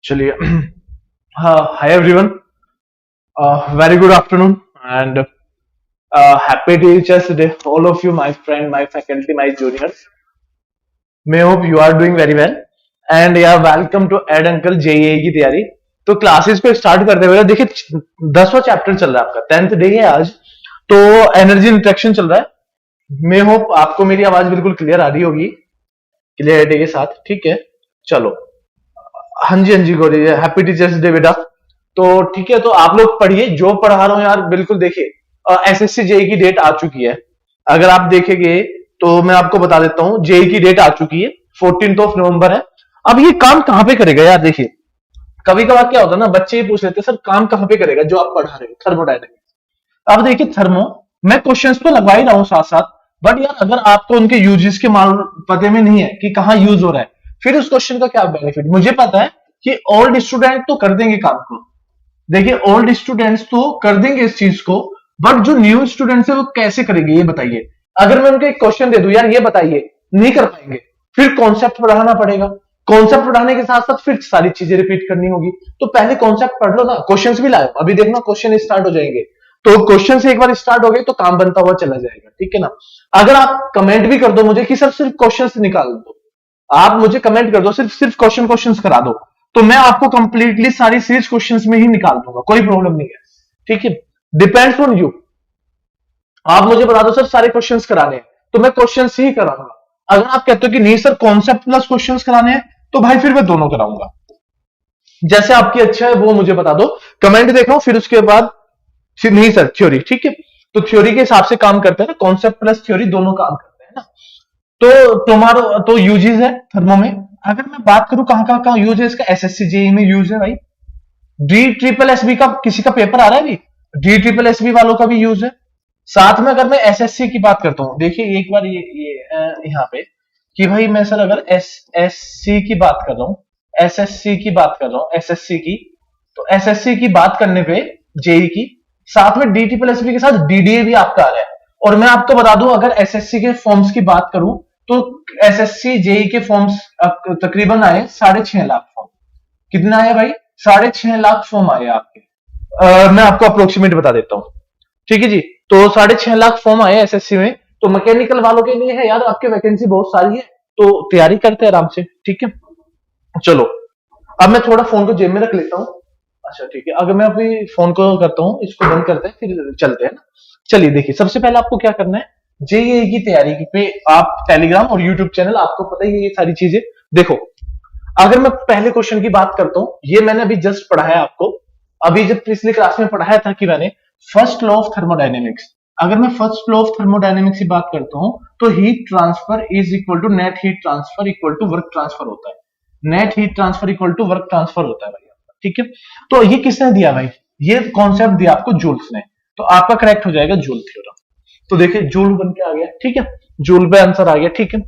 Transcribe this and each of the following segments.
चलिए. Hi everyone. Very good afternoon and happy Teachers Day, all of you, my friend, my faculty, my juniors. May hope you are doing very well. And yeah, welcome to Ed Uncle JEE की तैयारी. तो classes को start करते हुए देखिए 10वां chapter चल रहा है, आपका 10th डे है आज. तो एनर्जी इंटरेक्शन चल रहा है. मे होप आपको मेरी आवाज बिल्कुल क्लियर आ रही होगी, क्लियरिटी के साथ. ठीक है, चलो. हाँ जी गौरी, हैप्पी टीचर्स डे बेटा. तो ठीक है, तो आप लोग पढ़िए, जो पढ़ा रहा हूं यार बिल्कुल देखिए. एसएससी जेई की डेट आ चुकी है. अगर आप देखेंगे तो मैं आपको बता देता हूं, जेई की डेट आ चुकी है, 14 नवंबर है. अब ये काम कहां पे करेगा यार? देखिए कभी कभार क्या होता है ना, बच्चे ही पूछ लेते हैं सर काम कहां पे करेगा जो आप पढ़ा रहे हो, थर्मोडायनेमिक्स. अब देखिए थर्मो, मैं क्वेश्चंस तो लगवा ही रहा हूं साथ साथ, बट यार अगर आपको उनके यूजेस के मालूम पते में नहीं है कि कहां यूज हो रहा है, फिर उस क्वेश्चन का क्या बेनिफिट? मुझे पता है कि ओल्ड स्टूडेंट तो कर देंगे काम को. देखिए ओल्ड स्टूडेंट्स तो कर देंगे इस चीज को, बट जो न्यू स्टूडेंट्स है वो कैसे करेंगे ये बताइए. अगर मैं उनको एक क्वेश्चन दे दूं यार ये बताइए, नहीं कर पाएंगे. फिर कॉन्सेप्ट पढ़ाना पड़ेगा, कॉन्सेप्ट पढ़ाने के साथ साथ फिर सारी चीजें रिपीट करनी होगी. तो पहले कॉन्सेप्ट पढ़ लो ना, क्वेश्चंस भी लाओ. अभी देखना क्वेश्चन स्टार्ट हो जाएंगे, तो क्वेश्चन से एक बार स्टार्ट हो गए तो काम बनता हुआ चला जाएगा. ठीक है ना. अगर आप कमेंट भी कर दो मुझे कि सर सिर्फ क्वेश्चन निकाल दो, आप मुझे कमेंट कर दो सिर्फ क्वेश्चंस करा दो, तो मैं आपको कंप्लीटली सारी सीरीज क्वेश्चंस में ही निकाल दूंगा, कोई प्रॉब्लम नहीं है. ठीक है, डिपेंड्स ऑन यू. आप मुझे बता दो सर सारे क्वेश्चंस कराने हैं, तो मैं क्वेश्चंस ही कराऊंगा. अगर आप कहते हो कि नहीं सर कॉन्सेप्ट प्लस क्वेश्चंस कराने हैं, तो भाई फिर मैं दोनों कराऊंगा. जैसे आपकी अच्छा है वो मुझे बता दो, कमेंट देख लो, फिर उसके बाद फिर नहीं सर थ्योरी. ठीक है, तो थ्योरी के हिसाब से काम करते हैं ना, कॉन्सेप्ट प्लस थ्योरी दोनों काम करते हैं ना. तो तुम्हारा तो यूजेस है थर्मो में. अगर मैं बात करूं कहां यूज है इसका, एसएससी जेई में यूज है भाई. डी ट्रिपल एसबी का किसी का पेपर आ रहा है, डी ट्रिपल एसबी वालों का भी यूज है. साथ में अगर मैं एसएससी की बात करता हूं, देखिए एक बार ये यहाँ पे कि भाई मैं सर अगर एसएससी की बात कर रहा हूं, एसएससी की बात कर रहा हूं, एसएससी की, तो एसएससी की बात करने पे जेई की, साथ में डी ट्रिपल एसबी के साथ डीडीए भी आपका आ रहा है. और मैं आपको बता दूं, अगर एसएससी के फॉर्म्स की बात करूं तो एसएससी जेई के फॉर्म्स तकरीबन आए 6.5 लाख फॉर्म. कितना आया भाई? 6.5 लाख फॉर्म आए आपके. मैं आपको अप्रोक्सीमेट बता देता हूं. ठीक है जी, तो 6.5 लाख फॉर्म आए एसएससी में. तो मैकेनिकल वालों के लिए है यार, आपके वैकेंसी बहुत सारी है, तो तैयारी करते हैं आराम से. ठीक है, चलो. अब मैं थोड़ा फोन को जेब में रख लेता हूं. अच्छा ठीक है, अगर मैं अभी फोन को करता हूं, इसको बंद करते हैं फिर चलते हैं ना. चलिए देखिए, सबसे पहले आपको क्या करना है, जेईई की तैयारी पे आप टेलीग्राम और यूट्यूब चैनल, आपको पता ही है ये सारी चीजें. देखो अगर मैं पहले क्वेश्चन की बात करता हूं, ये मैंने अभी जस्ट पढ़ाया आपको, अभी जब पिछली क्लास में पढ़ाया था कि मैंने फर्स्ट लॉ ऑफ थर्मोडायनेमिक्स. अगर मैं फर्स्ट लॉ ऑफ थर्मोडायनेमिक्स की बात करता हूं, तो heat transfer is equal to net heat transfer equal to work transfer होता है. Net heat transfer equal to work transfer होता है भाई. ठीक है, तो ये किसने दिया भाई? ये कॉन्सेप्ट दिया आपको जूल्स ने. तो आपका करेक्ट हो जाएगा जूल थ्योरम. तो देखिए जूल बन के आ गया. ठीक है, जूल पे आंसर आ गया. ठीक है,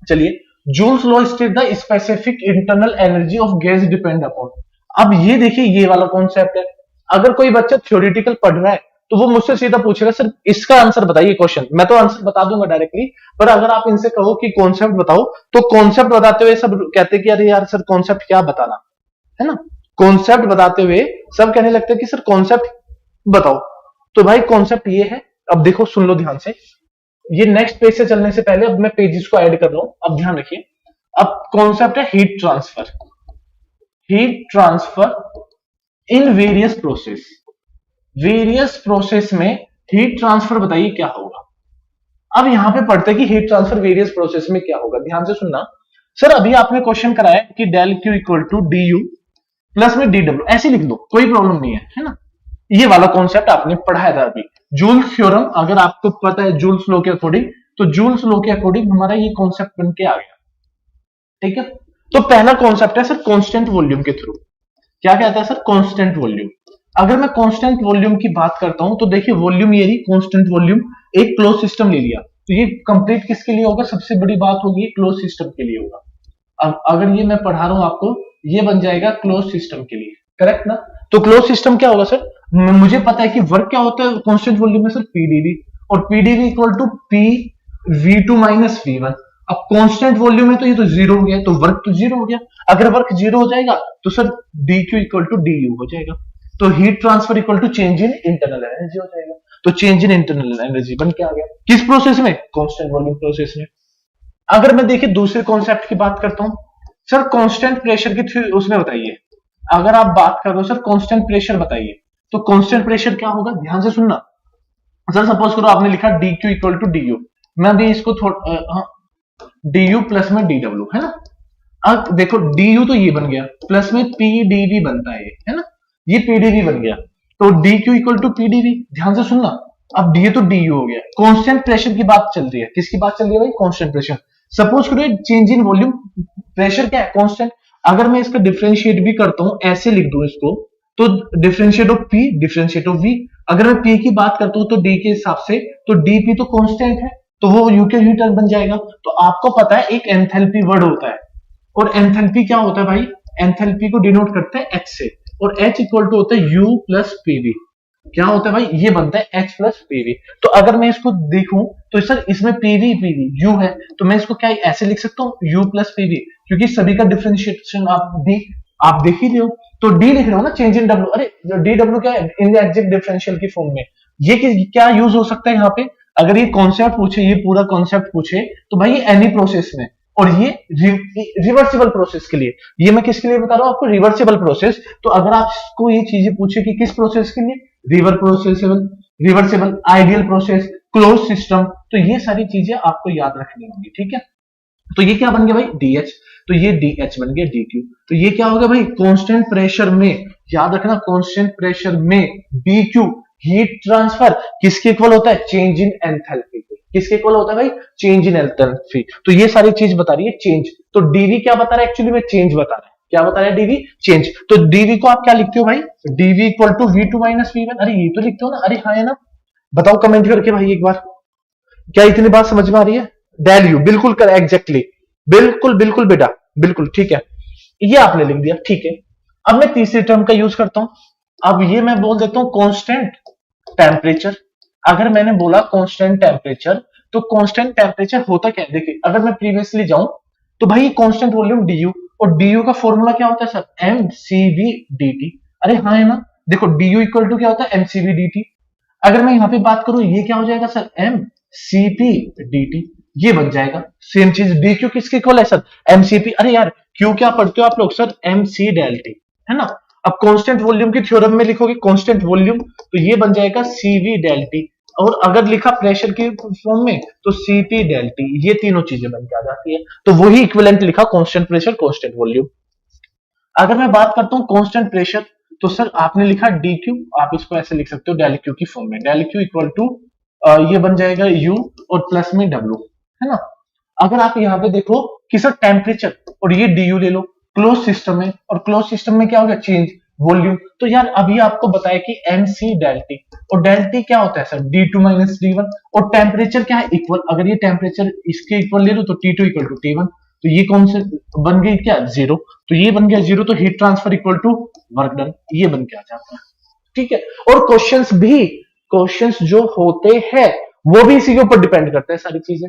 चलिए. Joules law state the specific internal energy of gas depend upon. अब ये देखिए ये वाला कॉन्सेप्ट है. अगर कोई बच्चा थ्योरेटिकल पढ़ रहा है तो वो मुझसे सीधा पूछेगा सर इसका आंसर बताइए क्वेश्चन, मैं तो आंसर बता दूंगा डायरेक्टली. पर अगर आप इनसे कहो कि कॉन्सेप्ट बताओ, तो कॉन्सेप्ट बताते हुए सब कहते कि अरे यार सर कॉन्सेप्ट क्या बताना है ना. कॉन्सेप्ट बताते हुए सब कहने लगते हैं कि सर कॉन्सेप्ट बताओ. तो भाई कॉन्सेप्ट ये है. अब देखो सुन लो ध्यान से, ये नेक्स्ट पेज से चलने से पहले अब मैं पेजेस को ऐड कर रहा हूं, अब ध्यान रखिए. अब कॉन्सेप्ट है heat transfer. Heat transfer in various process. Various process में हीट ट्रांसफर बताइए क्या होगा. अब यहां पे पढ़ते हैं कि हीट ट्रांसफर वेरियस प्रोसेस में क्या होगा. ध्यान से सुनना. सर अभी आपने क्वेश्चन कराया कि del Q equal to D U plus में डी डब्ल्यू, ऐसे लिख दो, कोई प्रॉब्लम नहीं है ना. ये वाला कॉन्सेप्ट आपने पढ़ाया था अभी, जूल्स थ्योरम. अगर आपको पता है जूल्स लॉ के अकॉर्डिंग, तो जूल्स लॉ के अकॉर्डिंग हमारा ये कॉन्सेप्ट बन के आ गया. ठीक है, तो पहला कॉन्सेप्ट है सर कांस्टेंट वॉल्यूम के थ्रू. क्या कहता है सर? Constant volume. अगर मैं कांस्टेंट वॉल्यूम की बात करता हूं, तो देखिए वॉल्यूम ये रही कांस्टेंट वॉल्यूम. एक क्लोज सिस्टम ले लिया, तो ये कंप्लीट किसके लिए होगा? सबसे बड़ी बात होगी क्लोज सिस्टम के लिए होगा. अब अगर ये मैं पढ़ा रहा हूं आपको, ये बन जाएगा क्लोज सिस्टम के लिए. करेक्ट ना. तो क्लोज सिस्टम क्या होगा सर? मुझे पता है कि वर्क क्या होता है कांस्टेंट वॉल्यूम में सर, पीडीवी. और PDV equal to P V2 minus V1. अब कांस्टेंट वॉल्यूम है तो ये तो जीरो हो गया, तो वर्क तो जीरो हो गया। अगर वर्क जीरो हो जाएगा तो sir D Q equal to D U हो जाएगा, तो heat transfer equal to change in internal energy हो जाएगा। तो चेंज इन इंटरनल एनर्जी बन के आ गया किस प्रोसेस में, कांस्टेंट वॉल्यूम प्रोसेस में। अगर मैं देखिए दूसरे कॉन्सेप्ट की बात करता हूं, सर कांस्टेंट प्रेशर की उसमें बताइए, अगर आप बात कर रहे हो सर कांस्टेंट प्रेशर बताइए, तो कांस्टेंट प्रेशर क्या होगा, ध्यान से सुनना। सर सपोज करो आपने लिखा D Q equal to D U, मैं अभी इसको थोड़ा डी यू प्लस में डी डब्ल्यू है ना। अब देखो डी यू तो ये बन गया, प्लस में पी डी वी बनता है ये, है ना, ये पी डी वी बन गया, तो D Q equal to P D V. ध्यान से सुनना, अब डी तो डी यू हो गया। कांस्टेंट प्रेशर की बात चल रही है, किसकी बात चल रही है भाई, कांस्टेंट प्रेशर। सपोज करो चेंज इन वॉल्यूम, प्रेशर क्या है, कांस्टेंट। अगर मैं इसका डिफरेंशिएट भी करता हूं, ऐसे लिख दूं इसको, तो differentiate of P differentiate of V. अगर मैं पी की बात करता हूं तो डी के हिसाब से, तो डीपी तो कांस्टेंट है, तो वो यू के हीटर बन जाएगा। तो आपको पता है एक एंथैल्पी वर्ड होता है, और एंथैल्पी क्या होता है भाई, एंथैल्पी को डिनोट करते हैं एच से, और एच इक्वल टू होता है यू प्लस पीवी। क्या होता है भाई, ये बनता है एच प्लस पीवी। तो अगर मैं इसको देखूं तो सर इसमें पीवी पीवी यू है, तो मैं इसको क्या ऐसे लिख सकता हूं, यू प्लस पीवी, क्योंकि सभी का डिफरेंशिएशन आप देख ही रहे हो। तो डी लिख रहे हो ना, चेंज इन डब्ल्यू, अरे डी डब्ल्यू क्या है, इन एग्जैक्ट डिफरेंशियल की फॉर्म में। ये क्या यूज हो सकता है यहाँ पे, अगर ये कॉन्सेप्ट पूछे, ये पूरा कॉन्सेप्ट पूछे, तो भाई एनी प्रोसेस में, और ये रिवर्सिबल प्रोसेस के लिए, ये मैं किसके लिए बता रहा हूं आपको, रिवर्सिबल प्रोसेस। तो अगर आपको ये चीजें पूछे कि किस प्रोसेस के लिए, reversible, ideal process, close system, तो ये सारी चीजें आपको याद रखनी होंगी, ठीक है। तो ये क्या बन गया भाई, डीएच, तो ये डीएच बन गया डीक्यू। तो ये क्या होगा भाई, कांस्टेंट प्रेशर में, याद रखना कांस्टेंट प्रेशर में बीक्यू हीट ट्रांसफर किसके इक्वल होता है, चेंज इन एंथैल्पी। किसके इक्वल होता है भाई, चेंज इन एंथैल्पी। तो ये सारी चीज बता रही है चेंज। तो डीवी क्या बता रहा है, एक्चुअली में चेंज बता रहा है। क्या बता रहा है डीवी, चेंज। तो डीवी को आप क्या लिखते हो भाई, DV equal to V two minus V one. अरे ये तो लिखते हो ना, अरे हाँ है ना, बताओ कमेंट करके भाई एक बार, क्या इतनी बात समझ में आ रही है। डेल यू, बिल्कुल कर, एग्जैक्टली, बिल्कुल बिल्कुल बेटा, बिल्कुल ठीक है, ये आपने लिख दिया, ठीक है। अब मैं तीसरी टर्म का यूज करता हूं, अब ये मैं बोल देता हूं कांस्टेंट टेम्परेचर। अगर मैंने बोला कांस्टेंट टेम्परेचर, तो कांस्टेंट टेम्परेचर होता क्या है, देखिए अगर मैं प्रीवियसली जाऊं तो भाई कांस्टेंट वॉल्यूम डी यू, और डी यू का फॉर्मूला क्या होता है sir, M C V D T. अरे हाँ है ना, देखो डी यू इक्वल टू क्या होता है, M C V D T. अगर मैं यहां पे बात करूं, ये क्या हो जाएगा sir, M C P D T, ये बन जाएगा। सेम चीज डी क्यू किसके इक्वल है सर, एमसीपी। अरे यार क्यू क्या पढ़ते हो आप लोग, sir M C del T, है ना। अब कांस्टेंट वॉल्यूम की थ्योरम में लिखोगे कांस्टेंट वॉल्यूम, तो ये बन जाएगा सीवी डेल टी, और अगर लिखा प्रेशर के फॉर्म में तो सीपी डेल टी, ये तीनों चीजें बन के आ जाती है। तो वही इक्विवेलेंट लिखा, कांस्टेंट प्रेशर कांस्टेंट वॉल्यूम। अगर मैं बात करता हूं कांस्टेंट प्रेशर, तो सर आपने लिखा डी क्यू, आप इसको ऐसे लिख सकते हो डेल क्यू की फॉर्म में, डेल क्यू इक्वल टू ये बन जाएगा यू और प्लस में डब्ल्यू, है ना। अगर आप यहाँ पे देखो कि सर टेम्परेचर, और ये डी यू ले लो, क्लोज सिस्टम है, और क्लोज सिस्टम में क्या होगा, चेंज वॉल्यूम। तो यार अभी आपको बताया कि एम सी डेल टी, और डेल टी क्या होता है sir, D two minus D one, और टेम्परेचर क्या है, इक्वल। अगर ये टेम्परेचर इसके इक्वल ले लो तो T two equal to T one, तो ये कौन से बन गई, क्या जीरो, तो ये बन गया जीरो। तो heat transfer equal to work done, ये बन के आ जाता है, ठीक है। और क्वेश्चंस जो होते हैं वो भी इसी के ऊपर डिपेंड करते हैं सारी चीजें।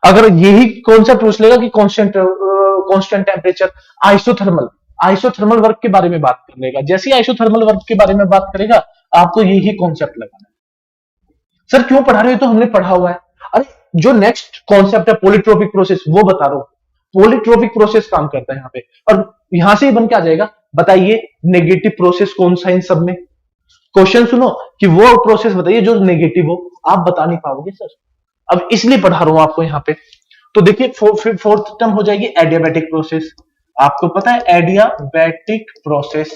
अगर यही कॉन्सेप्ट पूछ लेगा कि कांस्टेंट टेम्परेचर, आइसोथर्मल वर्क के बारे में बात करेगा, जैसे ही आइसोथर्मल वर्क के बारे में बात करेगा आपको यही कॉन्सेप्ट लगाना है। सर क्यों पढ़ा रहे हो, तो हमने पढ़ा हुआ है। अरे जो नेक्स्ट कॉन्सेप्ट है पॉलीट्रोपिक प्रोसेस, वो बता रहा हूं। पॉलीट्रोपिक प्रोसेस काम करता है यहाँ पे, और यहां से ही बन के आ जाएगा, बताइए नेगेटिव प्रोसेस कौन सा इन सब में। क्वेश्चन सुनो कि वो प्रोसेस बताइए जो नेगेटिव हो, आप बता नहीं पाओगे सर, अब इसलिए पढ़ा रहा हूं आपको यहाँ पे। तो देखिए फोर्थ टर्म हो जाएगी एडियाबैटिक प्रोसेस। आपको पता है एडियाबैटिक प्रोसेस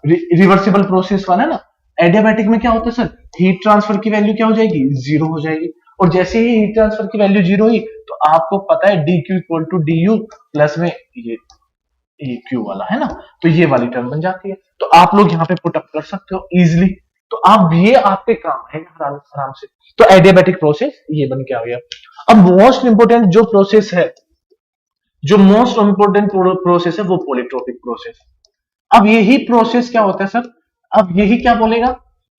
रिवर्सिबल प्रोसेस वाला है ना। एडियाबैटिक में क्या होता है सर, हीट ट्रांसफर की वैल्यू क्या हो जाएगी, जीरो हो जाएगी, और जैसे ही हीट ट्रांसफर की वैल्यू जीरो हुई तो आपको पता है D Q equal to D U plus में ये क्यू वाला, है ना। तो ये वाली टर्म बन जाती है, तो आप लोग यहाँ पे पुट अप कर सकते हो इजिली। तो आप ये आपके काम है आराम से। तो एडियाबैटिक प्रोसेस ये बन के आ गया। अब मोस्ट इंपोर्टेंट जो प्रोसेस है, जो मोस्ट इंपोर्टेंट प्रोसेस है वो पॉलीट्रोपिक प्रोसेस। अब यही प्रोसेस क्या होता है सर, अब यही क्या बोलेगा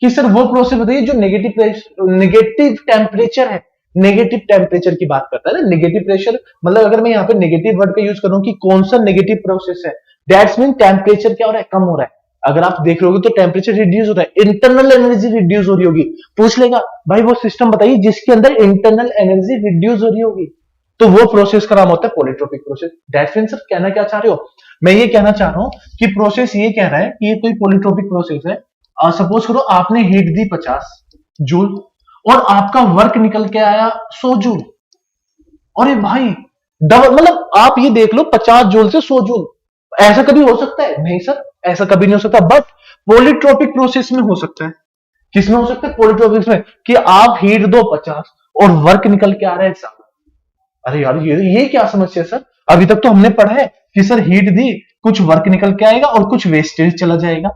कि सर वो प्रोसेस बताइए जो नेगेटिव टेम्परेचर है, नेगेटिव टेम्परेचर की बात करता है ना। नेगेटिव प्रेशर मतलब अगर मैं यहाँ पे नेगेटिव वर्ड का यूज कर रहा हूँ कि कौन सा नेगेटिव प्रोसेस है, दैट्स मीन टेम्परेचर क्या हो रहा है, कम हो रहा है। अगर आप देख रहे हो तो टेम्परेचर रिड्यूस हो रहा है, इंटरनल एनर्जी रिड्यूस हो रही होगी। पूछ लेगा भाई वो सिस्टम बताइए जिसके अंदर इंटरनल एनर्जी रिड्यूस हो रही होगी, तो वो प्रोसेस का नाम होता है polytropic process. That's mean sir कहना क्या चाह रहे हो, मैं ये कहना चाह रहा हूं कि प्रोसेस ये कह रहा है कि ये कोई पॉलीट्रोपिक प्रोसेस है। सपोज करो आपने हीट दी 50 जूल और आपका वर्क निकल के आया 100 जूल। अरे भाई डबल, मतलब आप ये देख लो 50 जूल से 100 जूल, ऐसा कभी हो सकता है? नहीं सर, ऐसा कभी नहीं हो सकता। बट पॉलीट्रोपिक प्रोसेस में हो सकता है। किसमें हो सकता है? पॉलीट्रोपिक में, कि आप हीट दो 50 और वर्क निकल के आ रहा है 100। अरे यार ये क्या समस्या है सर? अभी तक तो हमने पढ़ा है कि सर हीट दी, कुछ वर्क निकल के आएगा और कुछ वेस्टेज चला जाएगा।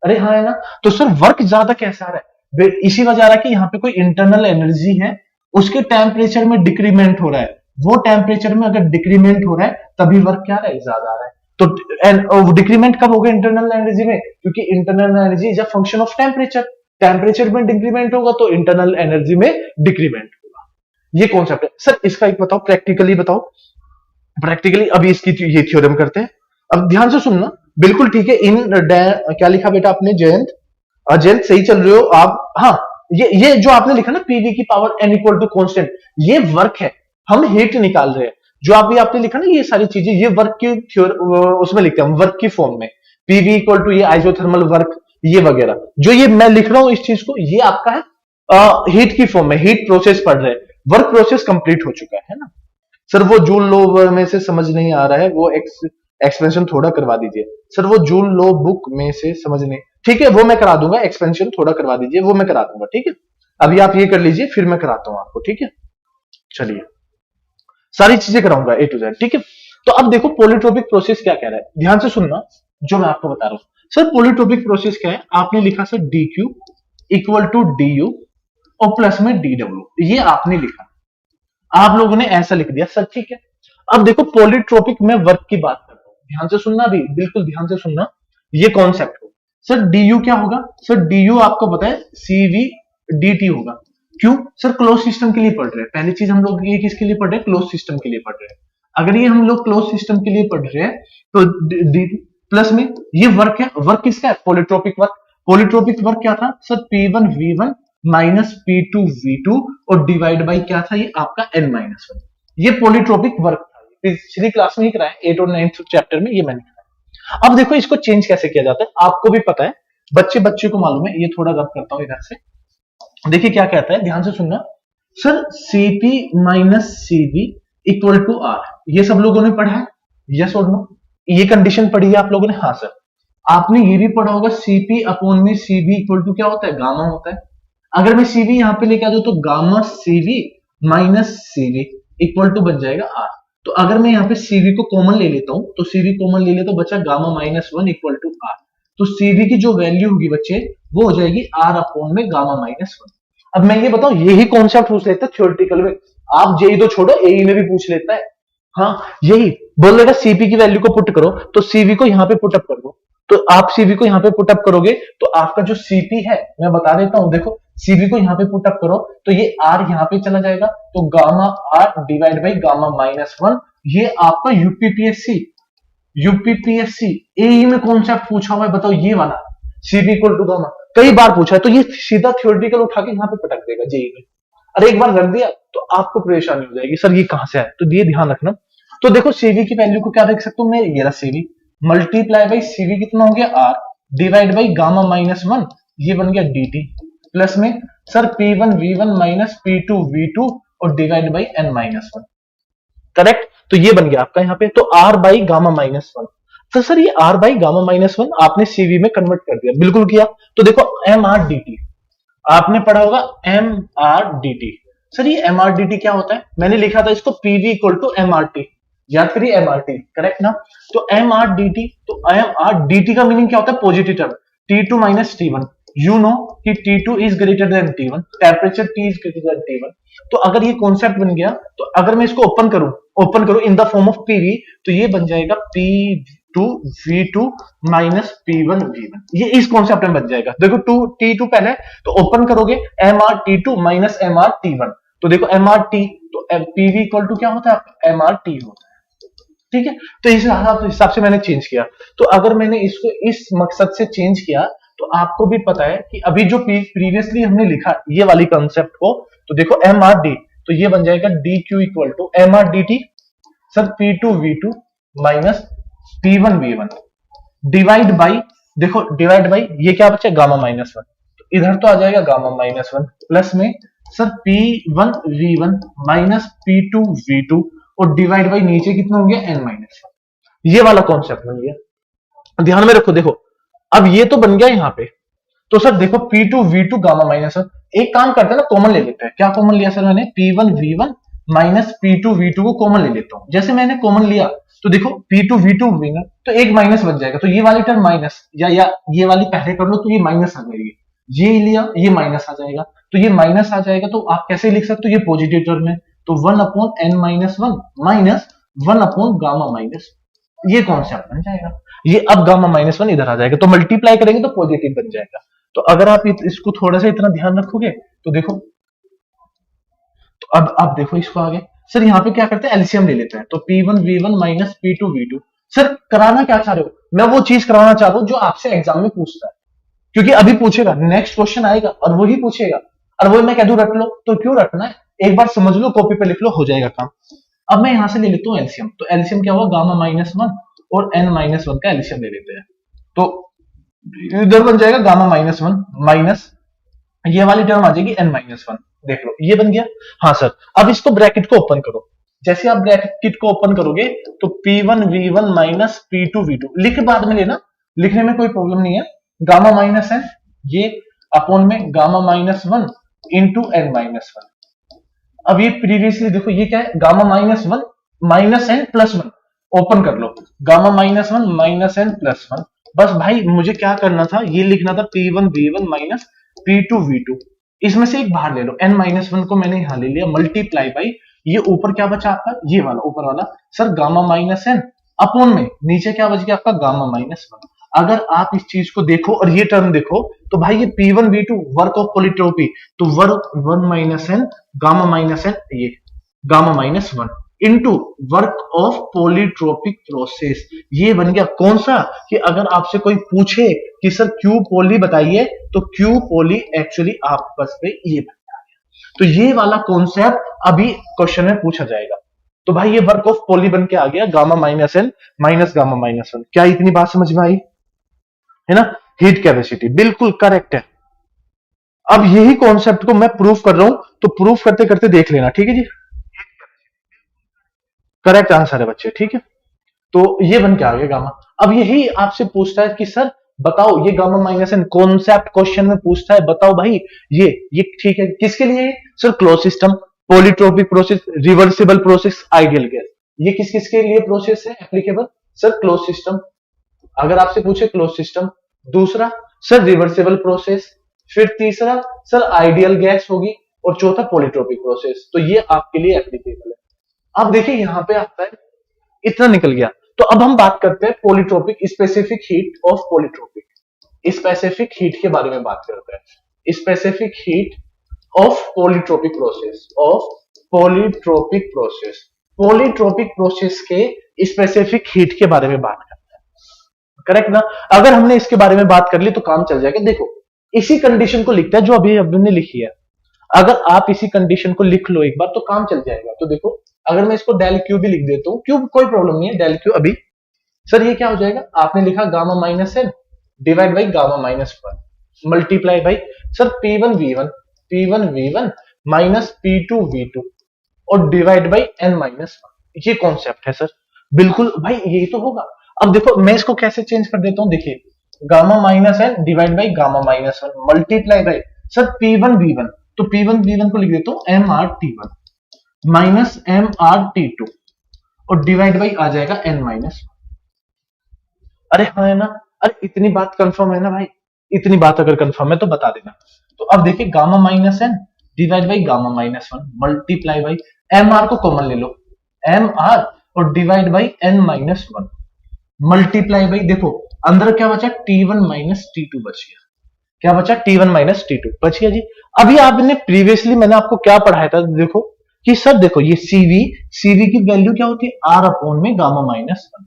अरे हाँ है ना। तो सर वर्क ज्यादा कैसा आ रहा है? इसी वजह आ रहा है कि यहाँ पे कोई इंटरनल एनर्जी है, उसके टेम्परेचर में डिक्रीमेंट हो रहा है। वो टेम्परेचर में अगर डिक्रीमेंट हो रहा है तभी वर्क क्या आ रहा है, ज्यादा आ रहा है। तो डिक्रीमेंट कब होगा इंटरनल एनर्जी में? क्योंकि internal energy is a function of temperature. Temperature में डिक्रीमेंट होगा तो इंटरनल एनर्जी में डिक्रीमेंट होगा। ये कॉन्सेप्ट है सर। इसका एक बताओ, प्रैक्टिकली बताओ। प्रैक्टिकली अभी इसकी ये थ्योरम करते हैं। अब ध्यान से सुनना, बिल्कुल ठीक है। इन क्या लिखा बेटा आपने जयंत? जयंत सही चल रहे हो आप। हाँ, ये जो आपने लिखा ना पीवी की power N equal to constant, ये वर्क है। हम हीट निकाल रहे हैं। जो अभी आपने लिखा ना ये सारी चीजें, ये वर्क की उसमें लिखते हैं हम, वर्क की फॉर्म में। पीवी इक्वल टू ये आइसोथर्मल वर्क, ये वगैरह जो ये मैं लिख रहा हूं इस चीज को, ये आपका है हीट की फॉर्म में। हीट प्रोसेस पढ़ रहे हैं, वर्क प्रोसेस कंप्लीट हो चुका है ना। सर वो जूल लो में से समझ नहीं आ रहा है, वो एक्सपेंशन थोड़ा करवा दीजिए। सर वो जूल लो बुक में से समझ नहीं, ठीक है वो मैं करा दूंगा। एक्सपेंशन थोड़ा करवा दीजिए, वो मैं करा दूंगा, ठीक है। अभी आप ये कर लीजिए, फिर मैं कराता हूं आपको, ठीक है। चलिए सारी चीजें कराऊंगा ए टू जेड, ठीक है। तो अब देखो पॉलीट्रोपिक प्रोसेस क्या कह रहा है, ध्यान से सुनना जो मैं आपको बता रहा हूं। सर पॉलीट्रोपिक प्रोसेस क्या है? आपने लिखा sir D Q equal to D U और प्लस में डी डब्ल्यू, ये आपने लिखा। आप लोगों ने ऐसा लिख दिया सर, ठीक है। अब देखो पॉलीट्रोपिक में वर्क की बात करता हूं, ध्यान से सुनना भी, बिल्कुल ध्यान से सुनना ये कॉन्सेप्ट हो। सर डी यू क्या होगा? सर डी यू आपको पता है सीवी डी टी होगा। क्यों? सर क्लोज सिस्टम के लिए पढ़ रहे हैं। पहली चीज हम लोग ये किसके लिए पढ़ रहे हैं? क्लोज सिस्टम के लिए पढ़ रहे हैं। अगर ये हम लोग क्लोज सिस्टम के लिए पढ़ रहे हैं तो डी प्लस में ये वर्क है। वर्क किसका है? Polytropic work. पॉलीट्रोपिक वर्क क्या था sir? P1 V1 minus P2 V2 और डिवाइड बाई क्या था? ये आपका N माइनस 1। ये पॉलीट्रोपिक वर्क था। पिछली क्लास में ही कराया, 8 और 9 चैप्टर में ये मैंने कराया। अब देखो इसको चेंज कैसे किया जाता है, आपको भी पता है, बच्चे को मालूम है। ये थोड़ा रब करता हूं इधर से, देखिए क्या कहता है, ध्यान से सुनना। Sir Cp minus Cv equal to R, ये सब लोगों ने पढ़ा है, यस और नो? ये कंडीशन पढ़ी है आप लोगों ने? हाँ सर। आपने ये भी पढ़ा होगा Cp अपॉन में Cv इक्वल टू क्या होता है? गामा होता है। अगर मैं Cv यहां पे लेके आ जाऊं तो gamma Cv minus Cv equal to बन जाएगा R। तो अगर मैं यहाँ पे Cv को कॉमन ले लेता हूं तो Cv कॉमन ले लेता हूं, बचा gamma minus 1 equal to R। तो Cv की जो वैल्यू होगी बच्चे वो हो जाएगी R अपॉन में गामा माइनस 1। अब मैं ये बताऊं, यही कॉन्सेप्ट पूछ लेता है थ्योरेटिकल में। आप जेई तो छोड़ो, एई में भी पूछ लेता है। हाँ यही बोल देगा Cp की वैल्यू को पुट करो, तो Cv को यहाँ पे पुट अप कर दो। तो आप Cv को यहाँ पे पुट अप करोगे तो आपका जो Cp है, मैं बता देता हूं, देखो Cv को यहाँ पे पुट अप करो तो ये R यहाँ पे चला जाएगा, तो gamma R divide by gamma minus 1। ये आपका यूपीपीएससी एई में कॉन्सेप्ट पूछा हुआ है, बताओ ये वाला Cp इक्वल टू गामा कई बार पूछा है, तो ये सीधा थ्योरेटिकल उठा के यहाँ पे पटक देगा जेई में। अरे एक बार रख दिया तो आपको परेशानी हो जाएगी, सर ये कहां से आया, तो ये ध्यान रखना। तो देखो Cv की वैल्यू को क्या देख सकता हूं मैं, ये रहा Cv मल्टीप्लाई बाई Cv कितना हो गया R divide by gamma minus 1, ये बन गया dt प्लस में sir P1 V1 minus P2 V2 और divide by N minus 1। Correct? तो ये बन गया आपका यहाँ पे, तो R बाई गामा माइनस 1। तो सर ये R बाई गामा माइनस 1 आपने Cv में कन्वर्ट कर दिया, बिल्कुल किया। तो देखो mR dt आपने पढ़ा होगा, mR dt। सर ये mR dt क्या होता है? मैंने लिखा था इसको PV इक्वल टू mRT, याद करिए mRT, करेक्ट ना? तो mR dt, तो mR dt का मीनिंग क्या होता है? Positive term, T2 minus T1। You know कि T2 is greater than T1, temperature T is greater than T1। तो अगर ये कॉन्सेप्ट बन गया, तो अगर मैं इसको ओपन करूं in the form of PV, तो ये बन जाएगा P2 V2 minus P1 V1, ये इस कॉन्सेप्ट में बन जाएगा। देखो T2 पहले, तो ओपन करोगे MR T2 minus MR T1, तो देखो एम आर टी, तो पीवी इक्वल टू क्या होता है आपका, एम आर टी होता है। ठीक है, तो इस हिसाब से मैंने चेंज किया। तो अगर मैंने इसको इस मकसद से चेंज किया, तो आपको भी पता है कि अभी जो प्रीवियसली हमने लिखा ये वाली कंसेप्ट को, तो देखो एम आर डी, तो ये बन जाएगा D Q equal to M R D T sir P two V two minus P one V one divide by, देखो डिवाइड बाई ये क्या बचा, गामा माइनस वन, तो इधर तो आ जाएगा गामा माइनस वन प्लस में sir P one V one minus P two V two और डिवाइड बाई नीचे कितना हो गया एन माइनस वन। ये वाला कॉन्सेप्ट बन गया, ध्यान में रखो। देखो अब ये तो बन गया यहाँ पे, तो सर देखो P two V two gamma minus one, एक काम करते हैं ना, कॉमन ले लेते हैं। क्या कॉमन लिया सर मैंने, P one V one minus P two V two को कॉमन ले लेता हूं। जैसे मैंने कॉमन लिया तो देखो P two V two V ना, तो एक माइनस बन जाएगा, तो ये वाली टर्म माइनस या ये वाली पहले कर लो, तो ये माइनस आ जाएगी। ये लिया, ये माइनस आ जाएगा, तो ये माइनस आ जाएगा, तो आप कैसे लिख सकते हो, ये पॉजिटिव टर्म है, तो one upon N minus one minus one upon gamma minus, ये कॉन्सेप्ट बन जाएगा। ये अब गामा माइनस वन इधर आ जाएगा, तो मल्टीप्लाई करेंगे तो पॉजिटिव बन जाएगा। तो अगर आप इसको थोड़ा सा इतना ध्यान रखोगे तो देखो, तो अब देखो इसको आगे, सर यहाँ पे क्या करते हैं, एलसीएम ले लेते हैं, तो P one V one minus P two V two. Sir कराना क्या चाह रहे हो, मैं वो चीज कराना चाह रहा हूं जो आपसे एग्जाम में पूछता है, क्योंकि अभी पूछेगा, नेक्स्ट क्वेश्चन आएगा और वही पूछेगा, और वो मैं कह दूं रट लो, तो क्यों रटना है, एक बार समझ लो, कॉपी पे लिख लो, हो जाएगा काम। अब मैं यहां से ले लेता हूँ एलसीएम, तो एलसीएम क्या हुआ, गामा माइनस वन और एन माइनस वन का एलसीएम ले लेते हैं, तो इधर बन जाएगा गामा माइनस वन माइनस ये वाली टर्म आ जाएगी एन माइनस वन, देख लो ये बन गया। हाँ सर, अब इसको ब्रैकेट को ओपन करो, जैसे आप ब्रैकेट को ओपन करोगे तो P one V one minus P two V two, लिख बाद में लेना, लिखने में कोई प्रॉब्लम नहीं है, गामा माइनस एन ये अपॉन में gamma minus one into n minus one. अब ये प्रीवियसली देखो ये क्या है, gamma minus one minus n plus one, open कर लो, gamma minus one minus n plus one. बस भाई मुझे क्या करना था, ये लिखना था P one V one minus P two V two, इसमें से एक बाहर ले लो, एन माइनस वन को मैंने यहां ले लिया, मल्टीप्लाई बाई ये ऊपर क्या बचा आपका, ये वाला ऊपर वाला sir gamma minus N upon में नीचे क्या बच गया आपका, गामा माइनस वन। अगर आप इस चीज को देखो और ये टर्म देखो, तो भाई ये P one V two work of polytropy, तो work one minus n gamma minus n, ये gamma minus one into work of polytropic process, ये बन गया कौन सा, कि अगर आपसे कोई पूछे कि सर क्यू पॉली बताइए, तो क्यू पॉली एक्चुअली आपस में ये बन गया। तो ये वाला कॉन्सेप्ट अभी क्वेश्चन में पूछा जाएगा। तो भाई ये वर्क ऑफ पॉली बन के आ गया, gamma minus N minus gamma minus one. क्या इतनी बात समझ में आई है ना, हीट कैपेसिटी बिल्कुल करेक्ट है। अब यही कॉन्सेप्ट को मैं प्रूफ कर रहा हूं, तो प्रूफ करते करते देख लेना, ठीक है जी, करेक्ट आंसर है बच्चे, ठीक है। तो ये बन के आ गया गामा। अब यही आपसे पूछता है कि सर बताओ, ये gamma minus N concept question में पूछता है, बताओ भाई ये ठीक है किसके लिए, sir close system, polytropic process, reversible process, ideal gas, ये किस किस के लिए प्रोसेस है एप्लीकेबल, सर क्लोज सिस्टम। अगर आपसे पूछे क्लोज सिस्टम, दूसरा सर रिवर्सिबल प्रोसेस, फिर तीसरा सर आइडियल गैस होगी, और चौथा पॉलीट्रोपिक प्रोसेस, तो ये आपके लिए एप्लीकेबल है। अब देखिए यहां पे आता है, इतना निकल गया। तो अब हम बात करते हैं polytropic, specific heat of polytropic, specific heat के बारे में बात करते हैं, specific heat of polytropic process, of polytropic process, polytropic process के स्पेसिफिक हीट के बारे में बात करते हैं, करेक्ट ना। अगर हमने इसके बारे में बात कर ली तो काम चल जाएगा। देखो इसी कंडीशन को लिखते हैं जो अभी हमने लिखी है, अगर आप इसी कंडीशन को लिख लो एक बार तो काम चल जाएगा। तो देखो अगर मैं इसको डेल क्यू भी लिख देता हूं, क्यू कोई प्रॉब्लम नहीं है, डेल क्यू अभी सर ये क्या हो जाएगा, आपने लिखा gamma minus N divide by gamma minus one multiply by sir P one V one minus P two V two और divide by N minus one. ये कॉन्सेप्ट है सर, बिल्कुल भाई यही तो होगा। अब देखो मैं इसको कैसे चेंज कर देता हूं, देखिए gamma minus N divide by gamma minus one multiply by sir P one V one, तो पी वन वी वन को लिख देता हूं M R T one minus M R T two और डिवाइड बाई आ जाएगा एन माइनस। अरे हाँ है ना, अरे इतनी बात कंफर्म है ना भाई, इतनी बात अगर कंफर्म है तो बता देना। तो अब देखिए gamma minus N divide by gamma minus one multiply by M R को कॉमन ले लो, एम आर और divide by N minus one multiply by, देखो अंदर क्या बचा T one minus T two बच गया, क्या बचा, T1 माइनस T2 बच गया जी। अभी आपने प्रीवियसली मैंने आपको क्या पढ़ाया था, देखो कि सर देखो ये सीवी की वैल्यू क्या होती है, आर अपॉन में gamma minus one,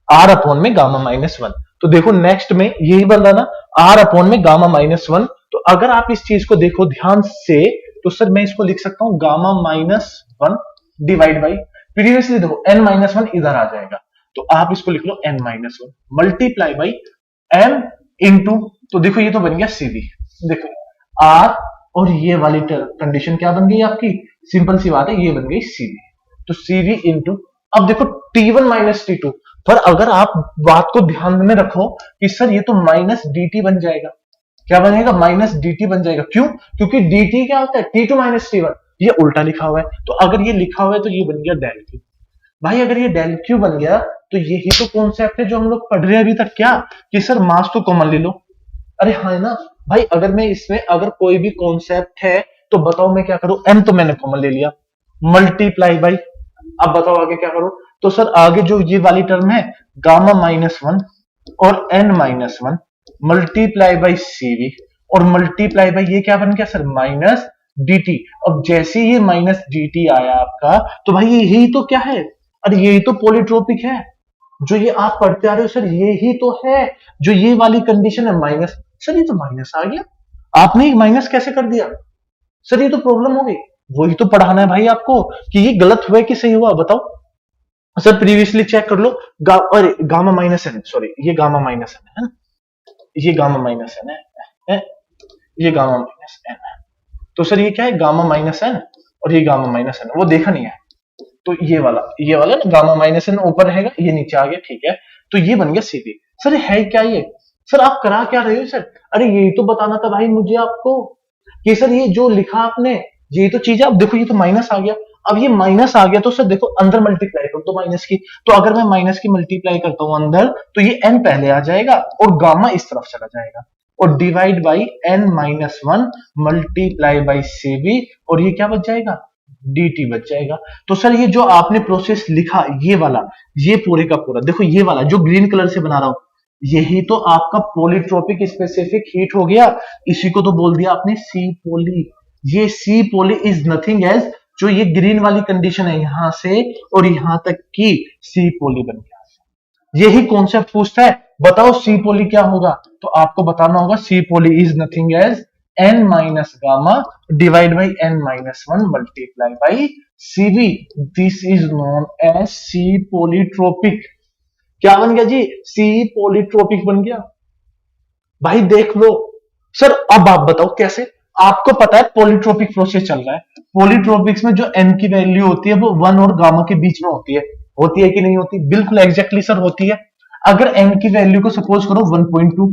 R upon में गामा माइनस वन। तो देखो नेक्स्ट में यही बन रहा ना, आर अपॉन में गामा माइनस वन। तो अगर आप इस चीज को देखो ध्यान से, तो सर मैं इसको लिख सकता हूं gamma minus one divide by, previously देखो एन माइनस वन इधर आ जाएगा, तो आप इसको लिख लो n minus one multiply by m into, तो देखो ये तो बन गया सीवी, देखो आर और ये वाली कंडीशन क्या बन गई आपकी, सिंपल सी बात है, ये बन गई सीवी। तो सीवी इंटू, अब देखो T1 माइनस T2, पर अगर आप बात को ध्यान में रखो कि सर ये तो माइनस dt बन जाएगा, क्या बनेगा, माइनस dt बन जाएगा। क्यों, क्योंकि dt क्या होता है, T2 माइनस T1, ये उल्टा लिखा हुआ है। तो अगर ये लिखा हुआ है तो ये बन गया डेल क्यू। भाई अगर ये डेल क्यू बन गया तो यही तो कॉन्सेप्ट है जो हम लोग पढ़ रहे हैं अभी तक, क्या कि सर मास तो कॉमन ले लो। अरे हाँ है ना भाई, अगर मैं इसमें अगर कोई भी कॉन्सेप्ट है तो बताओ मैं क्या करूं, m तो मैंने कॉमन ले लिया, मल्टीप्लाई बाई, अब बताओ आगे क्या करूं। तो सर आगे जो ये वाली टर्म है गामा माइनस वन और n minus one multiply by CV, और मल्टीप्लाई बाई ये क्या बन गया सर, माइनस dt। अब जैसे ये माइनस dt आया आपका, तो भाई यही तो क्या है, अरे यही तो पॉलीट्रोपिक है जो ये आप पढ़ते आ रहे हो सर, यही तो है जो ये वाली कंडीशन है माइनस। सर ये तो माइनस आ गया, आपने माइनस कैसे कर दिया सर, ये तो प्रॉब्लम हो गई। वही तो पढ़ाना है भाई आपको कि ये गलत हुआ कि सही हुआ, बताओ सर। प्रीवियसली चेक कर लो, अरे गामा माइनस एन, सॉरी ये गामा माइनस एन है ना, ये गामा माइनस एन है, ये गामा माइनस एन है। तो सर ये क्या है, गामा माइनस एन और ये गामा माइनस एन, वो देखा नहीं है। तो ये वाला ना गामा माइनस एन ऊपर रहेगा, ये नीचे आ गया, ठीक है। तो ये बन गया सीधी। सर है क्या ये, सर आप करा क्या रहे हो सर, अरे यही तो बताना था भाई मुझे आपको कि सर ये जो लिखा आपने यही तो चीज है। अब देखो ये तो माइनस आ गया, अब ये माइनस आ गया तो सर देखो अंदर मल्टीप्लाई करो तो माइनस की, तो अगर मैं माइनस की मल्टीप्लाई करता हूं अंदर, तो ये n पहले आ जाएगा और गामा इस तरफ चला जाएगा, और divide by n minus one multiply by CV, और ये क्या बच जाएगा, dt बच जाएगा। तो सर ये जो आपने प्रोसेस लिखा ये वाला, ये पूरे का पूरा देखो, ये वाला जो ग्रीन कलर से बना रहा हूं, यही तो आपका पॉलीट्रोपिक स्पेसिफिक हीट हो गया। इसी को तो बोल दिया आपने सी पोली। ये सी पोली इज नथिंग एज, जो ये ग्रीन वाली कंडीशन है यहां से और यहां तक की सी पोली बन गया। यही कॉन्सेप्ट पूछता है, बताओ सी पोली क्या होगा, तो आपको बताना होगा C poly is nothing as n minus gamma divide by n minus one multiply by CV. This is known as C polytropic. क्या बन गया जी, सी पोलीट्रोपिक बन गया। भाई देख लो सर, अब आप बताओ कैसे, आपको पता है पॉलीट्रोपिक प्रोसेस चल रहा है, पॉलीट्रोपिक्स में जो n की वैल्यू होती है वो 1 और गामा के बीच में होती है कि नहीं होती, बिल्कुल एग्जैक्टली सर होती है। अगर n की वैल्यू को सपोज करो 1.2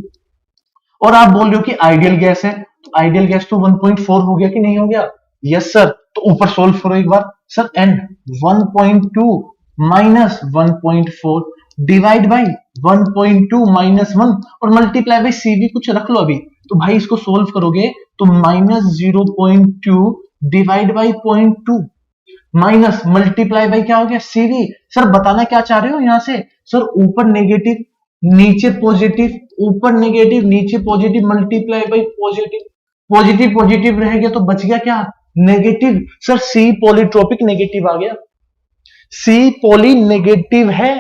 और आप बोल रहे हो कि आइडियल गैस है, तो आइडियल गैस तो 1.4 हो गया कि नहीं हो गया, यस सर। तो ऊपर सोल्व करो एक बार sir, n 1.2 minus 1.4 divide by 1.2 minus 1 और मल्टीप्लाई बाई सीवी कुछ रख लो अभी, तो भाई इसको सोल्व करोगे तो minus 0.2 divide by 0.2 minus multiply by क्या हो गया सीवी। सर बताना क्या चाह रहे हो यहां से, सर ऊपर नेगेटिव नीचे पॉजिटिव, ऊपर नेगेटिव नीचे positive multiply by positive, positive positive रह गया तो बच गया क्या, नेगेटिव। सर सी पॉलीट्रोपिक नेगेटिव आ गया, सी पॉली नेगेटिव है,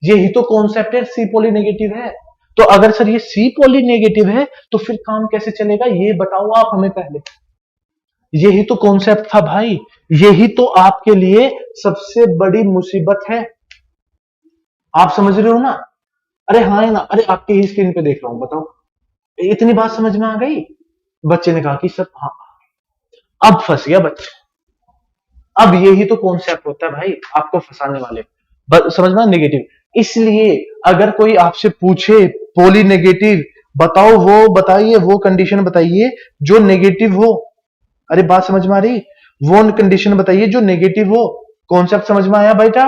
यही तो कॉन्सेप्ट है, सी पॉली नेगेटिव है। तो अगर सर ये सी पॉली नेगेटिव है तो फिर काम कैसे चलेगा ये बताओ आप हमें पहले। यही तो कॉन्सेप्ट था भाई, यही तो आपके लिए सबसे बड़ी मुसीबत है, आप समझ रहे हो ना। अरे हाँ है ना, अरे आपकी ही स्क्रीन पे देख रहा हूं, बताओ इतनी बात समझ में आ गई। बच्चे ने कहा कि सर हाँ, अब फंस गया बच्चा। अब यही तो कॉन्सेप्ट होता है भाई आपको फंसाने वाले, समझना नेगेटिव। इसलिए अगर कोई आपसे पूछे पोली नेगेटिव बताओ, वो बताइए वो कंडीशन बताइए जो नेगेटिव हो। अरे बात समझ में आ रही, वो कंडीशन बताइए जो नेगेटिव हो। कॉन्सेप्ट समझ में आया बेटा,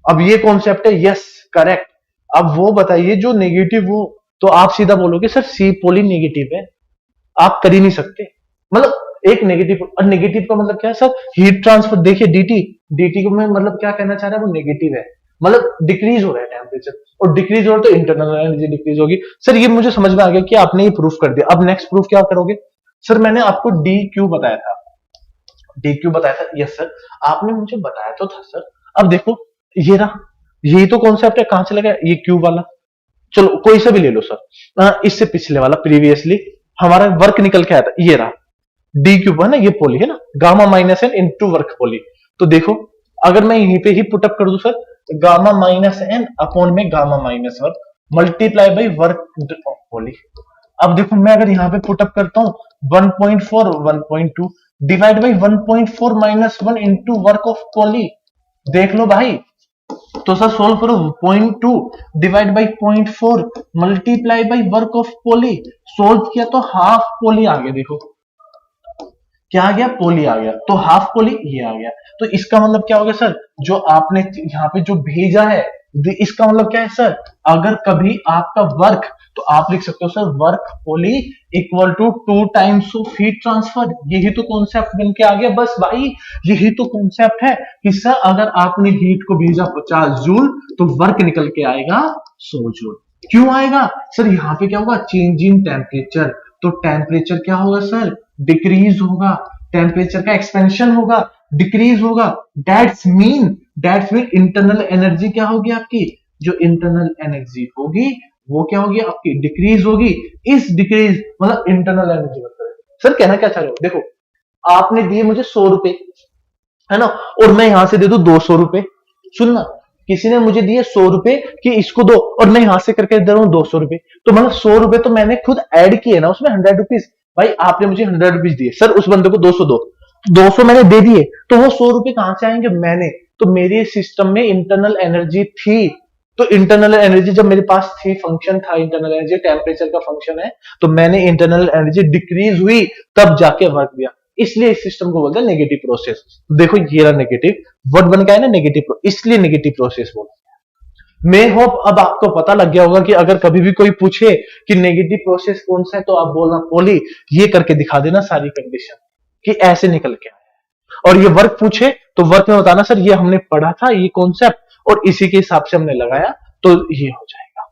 अब ये कॉन्सेप्ट है, यस करेक्ट। अब वो बताइए जो नेगेटिव हो, तो आप सीधा बोलोगे सर सी पोली नेगेटिव है, आप कर ही नहीं सकते। मतलब एक नेगेटिव, और नेगेटिव का मतलब क्या है सर, हीट ट्रांसफर। देखिए डीटी, डीटी को मैं मतलब क्या कहना चाह रहा है, वो नेगेटिव है। मतलब डिक्रीज हो रहा है टेम्परेचर, और डिक्रीज हो रहा है तो इंटरनल एनर्जी डिक्रीज होगी। सर ये मुझे समझ में आ गया कि आपने ये प्रूफ कर दिया। अब नेक्स्ट प्रूफ क्या करोगे? सर मैंने आपको डी क्यू बताया था, डी क्यू बताया था, यस सर आपने मुझे बताया तो था सर। अब देखो ये रहा, यही तो कॉन्सेप्ट है, कहां से लगा ये क्यू वाला। चलो कोई सा भी ले लो सर, इससे पिछले वाला प्रीवियसली हमारा वर्क निकल के आया था, ये रहा डी क्यूब है ना, ये पोली है ना, gamma minus n into work poly. तो देखो अगर मैं यहीं पे ही पुटअप कर दू sir, gamma minus N upon में gamma minus work multiply by work poly. अब देखो मैं अगर यहाँ पे पुटअप करता हूँ 1.4 1.2 divide by 1.4 minus 1 into work of poly, देख लो भाई। तो सर सोल्व करो, 0.2 divide by 0.4 multiply by work of poly, solve किया तो हाफ पोली आ गया। देखो क्या आ गया? पोली आ गया, तो हाफ पोली ये आ गया। तो इसका मतलब क्या हो गया सर, जो आपने यहाँ पे जो भेजा है, इसका मतलब क्या है सर, अगर कभी आपका वर्क, तो आप लिख सकते हो sir work poly equal to 2 times of heat transfer. यही तो कॉन्सेप्ट बन के आ गया बस भाई, यही तो कॉन्सेप्ट है कि सर अगर आपने हीट को भेजा 50 जूल तो वर्क निकल के आएगा 100 जूल। क्यों आएगा सर? यहाँ पे क्या होगा? चेंज इन टेम्परेचर, तो टेम्परेचर क्या होगा सर? डिक्रीज होगा, टेम्परेचर का एक्सपेंशन होगा, डिक्रीज होगा। दैट्स मीन इंटरनल एनर्जी क्या होगी आपकी? जो इंटरनल एनर्जी होगी वो क्या होगी आपकी? डिक्रीज होगी। इस डिक्रीज मतलब इंटरनल एनर्जी मतलब सर कहना क्या चाह रहे हो? देखो आपने दिए मुझे 100 रुपए है ना, और मैं यहां से दे दू 200 रुपए। सुनना, किसी ने मुझे दिए 100 रुपए कि इसको दो, और मैं यहां से करके दे रहा हूं 200 रुपए, तो मतलब 100 रुपए तो मैंने खुद ऐड किए ना उसमें 100 रुपीज। भाई आपने मुझे 100 रुपीज दिए सर, उस बंदे को 200 दो, 200 मैंने दे दिए, तो वो 100 रुपए कहां से आएंगे? मैंने तो मेरे सिस्टम में इंटरनल एनर्जी थी, तो इंटरनल एनर्जी जब मेरे पास थी, फंक्शन था इंटरनल एनर्जी, टेम्परेचर का फंक्शन है, तो मैंने इंटरनल एनर्जी डिक्रीज हुई तब जाके वर्क दिया, इसलिए इस सिस्टम को बोलते हैं नेगेटिव प्रोसेस। देखो ये रहा नेगेटिव, वर्ड बन के आया ना नेगेटिव, इसलिए नेगेटिव प्रोसेस बोलते हैं। मैं होप अब आपको पता लग गया होगा कि अगर कभी भी कोई पूछे कि नेगेटिव प्रोसेस कौन सा है, तो आप बोलना पोली, ये करके दिखा देना सारी कंडीशन कि ऐसे निकल के आया। और ये वर्क पूछे तो वर्क में बताना सर ये हमने पढ़ा था ये कॉन्सेप्ट, और इसी के हिसाब से हमने लगाया, तो ये हो जाएगा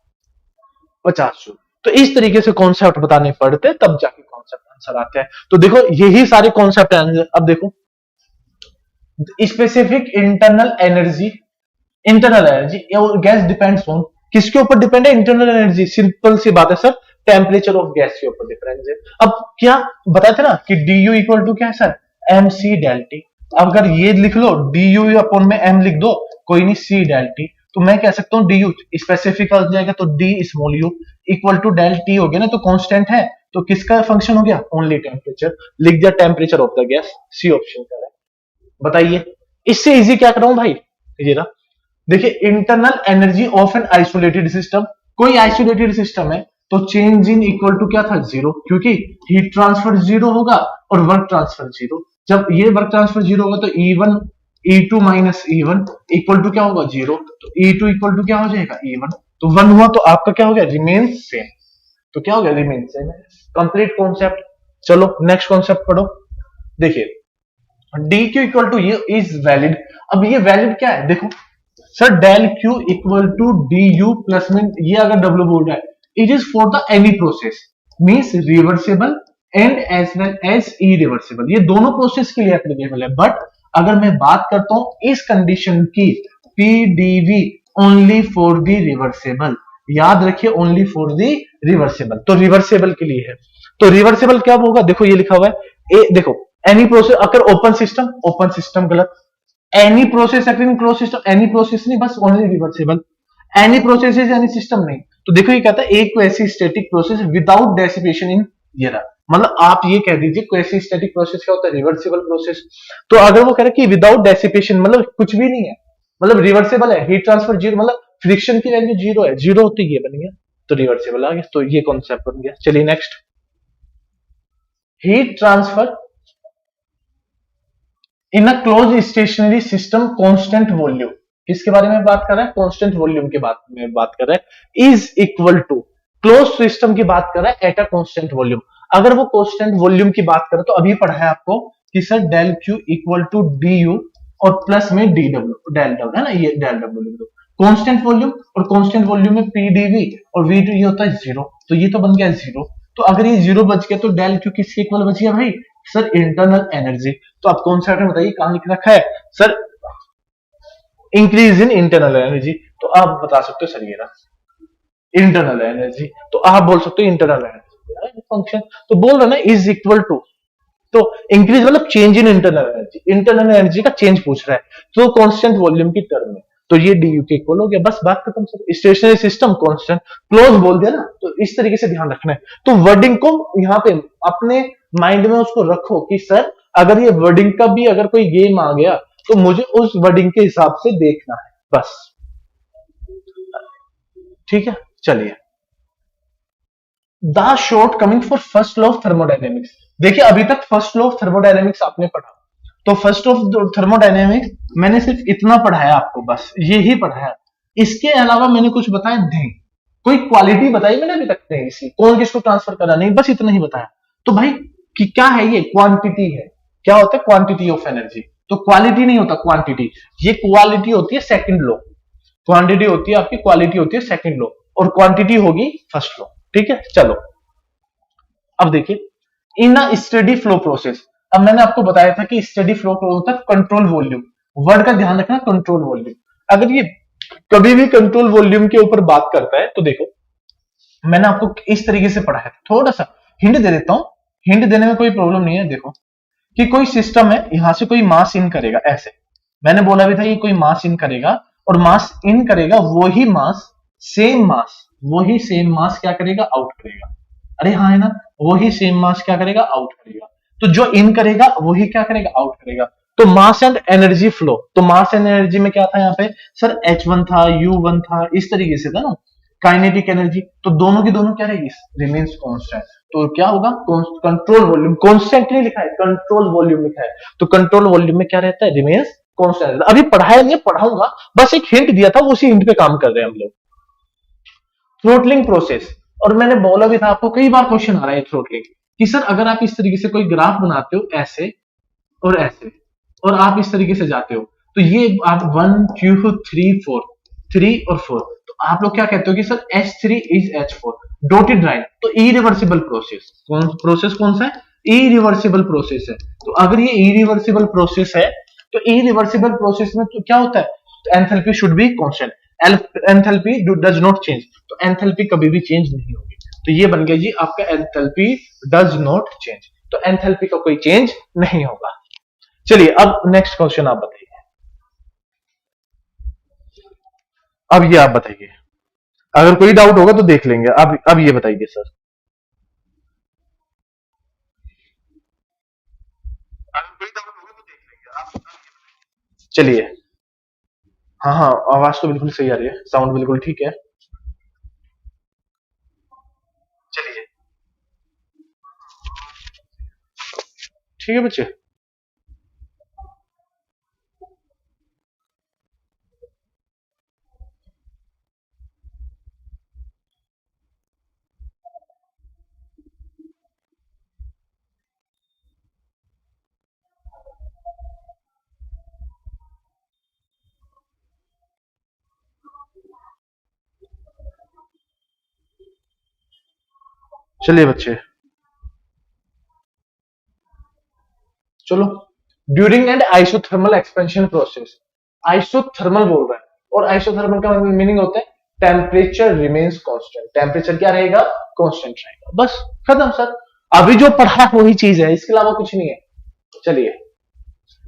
50 जूल। तो इस तरीके से कॉन्सेप्ट बताने पड़ते तब जाके कॉन्सेप्ट आंसर आते हैं। तो देखो यही सारे कॉन्सेप्ट आंसर। अब देखो specific internal energy gas depends on, किसके ऊपर डिपेंड है? Internal energy. सिंपल सी बात है सर, टेम्परेचर ऑफ गैस के ऊपर डिपेंड है। अब क्या बताया था ना कि डी यू इक्वल टू क्या है sir? M C del T. अगर ये लिख लो डी यू अपॉन में एम लिख दो, कोई नहीं सी डेल टी, तो मैं कह सकता हूँ डी यू स्पेसिफिक हो जाएगा, तो D small U equal to del T हो गया ना, तो कांस्टेंट है, तो किसका फंक्शन हो गया? Only temperature. लिख दिया temperature of the gas, C option का है। बताइए इससे इजी क्या कर रहा हूं भाई? ये ना देखिए, internal energy of an isolated system, कोई आइसोलेटेड सिस्टम है तो चेंज इन इक्वल टू क्या था? जीरो, क्योंकि हीट ट्रांसफर जीरो होगा और वर्क ट्रांसफर जीरो। जब ये वर्क ट्रांसफर जीरो होगा तो E1 E2 minus E1 equal to क्या होगा? जीरो। तो E2 इक्वल टू क्या हो जाएगा? E1। तो 1 हुआ तो आपका क्या हो गया? Remain same. तो क्या हो गया? रिमेन सेम है। Complete concept. चलो नेक्स्ट कॉन्सेप्ट पढ़ो। देखिए डी क्यू इक्वल टू ये इज वैलिड। अब ये वैलिड क्या है? देखो sir del Q equal to D U plus में, ये अगर डब्ल्यू बोल रहा है, it is for the any process, means reversible and as well as irreversible, ये दोनों प्रोसेस के लिए एप्लीकेबल है। बट अगर मैं बात करता हूं इस कंडीशन की, PDV only for the reversible, याद रखिए ओनली फॉर द रिवर्सिबल, तो रिवर्सिबल के लिए है। तो रिवर्सिबल क्या होगा? देखो ये लिखा हुआ है, देखो एनी प्रोसेस अगर ओपन सिस्टम गलत, एनी प्रोसेस अगर क्लोज सिस्टम, एनी प्रोसेस नहीं, बस only reversible, any process is any system नहीं। तो देखो ये कहता है एक quasi static process without dissipation in air, मतलब आप ये कह दीजिए क्वेसी स्टैटिक प्रोसेस क्या होता है? Reversible process. तो अगर वो कह रहा है कि विदाउट डेसिपेशन मतलब कुछ भी नहीं है, मतलब रिवर्सिबल है, हीट ट्रांसफर जीरो, मतलब फ्रिक्शन की वैल्यू जीरो है, जीरो होती ये बन गया, तो रिवर्सिबल आ गया। तो ये कॉन्सेप्ट बन गया। चलिए next, heat transfer in a close stationary system constant volume, किसके बारे में बात कर रहा है? कांस्टेंट वॉल्यूम के बारे में बात कर रहा है। Is equal to close system की बात कर रहा है एट अ कांस्टेंट वॉल्यूम। अगर वो कांस्टेंट वॉल्यूम की बात करें तो अभी पढ़ा है आपको कि sir del Q equal to D U और प्लस में डी डब्ल्यू, डेल डब्ल्यू है ना, ये डेल डब्ल्यू लिख दो। कांस्टेंट वॉल्यूम, और कांस्टेंट वॉल्यूम में पीडीवी और वी टू ये होता है जीरो, तो ये तो बन गया जीरो। तो अगर ये जीरो बच गया तो डेल क्यू किसके इक्वल बच गया भाई? Sir internal energy. तो आप कौन सा बताइए कहां लिख रखा है sir? Increase in internal energy. तो आप बता सकते हो सर ये रहा इंटरनल एनर्जी, तो आप बोल सकते हो इंटरनल एनर्जी फंक्शन। तो बोल रहा ना इज इक्वल टू, तो इंक्रीज मतलब change in internal energy, internal energy का चेंज पूछ रहा है तो कांस्टेंट वॉल्यूम की टर्म में, तो ये डी यू के इक्वल हो गया, बस बात खत्म sir. Stationary system constant close बोल दिया ना, तो इस तरीके से ध्यान रखना है। तो वर्डिंग को यहाँ पे अपने माइंड में उसको रखो कि सर अगर ये वर्डिंग का भी अगर कोई गेम आ गया तो मुझे उस वर्डिंग के हिसाब से देखना है बस, ठीक है। चलिए, the short coming for first law of thermodynamics. देखिए अभी तक फर्स्ट लॉ ऑफ थर्मोडायनेमिक्स आपने पढ़ा, तो फर्स्ट ऑफ थर्मोडायनेमिक्स मैंने सिर्फ इतना पढ़ाया आपको, बस ये ही पढ़ाया, इसके अलावा मैंने कुछ बताया नहीं। कोई क्वालिटी बताई मैंने अभी तक नहीं, इसी कौन किसको ट्रांसफर करा नहीं, बस इतना ही बताया। तो भाई कि क्या है ये? क्वांटिटी है। क्या होता है? Quantity of energy. तो क्वालिटी नहीं होता क्वांटिटी, ये क्वालिटी होती है सेकंड लॉ। क्वांटिटी होती है आपकी, क्वालिटी होती है सेकंड लॉ, और क्वांटिटी होगी फर्स्ट लॉ, ठीक है। चलो अब देखिए इन अ स्टडी फ्लो प्रोसेस। अब मैंने आपको बताया था कि स्टडी फ्लो होता है कंट्रोल वॉल्यूम, वर्ड का ध्यान रखना कंट्रोल वॉल्यूम। अगर ये कभी भी कंट्रोल वॉल्यूम के ऊपर बात करता है तो देखो मैंने आपको इस तरीके से पढ़ाया था, थोड़ा सा हिंट दे देता हूं, हिंट देने में कोई प्रॉब्लम नहीं है। देखो कि कोई सिस्टम है, यहां से कोई मास इन करेगा, ऐसे मैंने बोला भी था ये कोई मास इन करेगा, और मास इन करेगा वही मास, सेम मास, वही सेम मास क्या करेगा? आउट करेगा। अरे हाँ है ना, वही सेम मास क्या करेगा? आउट करेगा। तो जो इन करेगा वही क्या करेगा? आउट करेगा। तो मास एंड एनर्जी फ्लो, तो मास एंड एनर्जी में क्या था यहाँ पे सर? H1 था, U1 था, इस तरीके से था ना। काइनेटिक एनर्जी, तो दोनों की दोनों क्या रहेगी? Remains constant. तो क्या होगा? कंट्रोल वॉल्यूम, कांस्टेंट नहीं लिखा है, कंट्रोल वॉल्यूम लिखा है, तो कंट्रोल वॉल्यूम में क्या रहता है? Remains constant. अभी पढ़ाया नहीं, पढ़ाऊंगा, बस एक हिंट दिया था, उसी हिंट पे काम कर रहे हैं हम लोग। थ्रोटलिंग प्रोसेस, और मैंने बोला भी था आपको, कई बार क्वेश्चन आ रहा है थ्रोटलिंग कि सर अगर आप इस तरीके से कोई ग्राफ बनाते हो ऐसे और ऐसे, और आप इस तरीके से जाते हो, तो ये आप 1 2 3 4 3 और 4, तो आप लोग क्या कहते हो कि sir H3 is H4 dotted line, तो इरिवर्सिबल प्रोसेस। कौन सा है? इरिवर्सिबल प्रोसेस है। तो अगर ये इरिवर्सिबल प्रोसेस है तो इरिवर्सिबल प्रोसेस में तो क्या होता है? तो enthalpy should be constant, enthalpy does not change, तो एंथैल्पी कभी भी चेंज नहीं होगी। तो ये बन गया जी आपका एंथैल्पी डज नॉट चेंज, तो एंथैल्पी का कोई चेंज नहीं होगा। चलिए अब नेक्स्ट क्वेश्चन आप बताइए। अब ये आप बताइए, अगर कोई डाउट होगा तो देख लेंगे। अब ये बताइए सर, अगर कोई डाउट होगा तो देख लेंगे। चलिए, हाँ हाँ आवाज तो बिल्कुल सही आ रही है, साउंड बिल्कुल ठीक है। चलिए ठीक है बच्चे। चलिए बच्चे, चलो during and isothermal expansion process, isothermal बोल रहा है, और आइसोथर्मल का मीनिंग होता है टेम्परेचर रिमेन्स कांस्टेंट, टेम्परेचर क्या रहेगा? कांस्टेंट रहेगा, बस खत्म सर। अभी जो पढ़ा है वही चीज है, इसके अलावा कुछ नहीं है। चलिए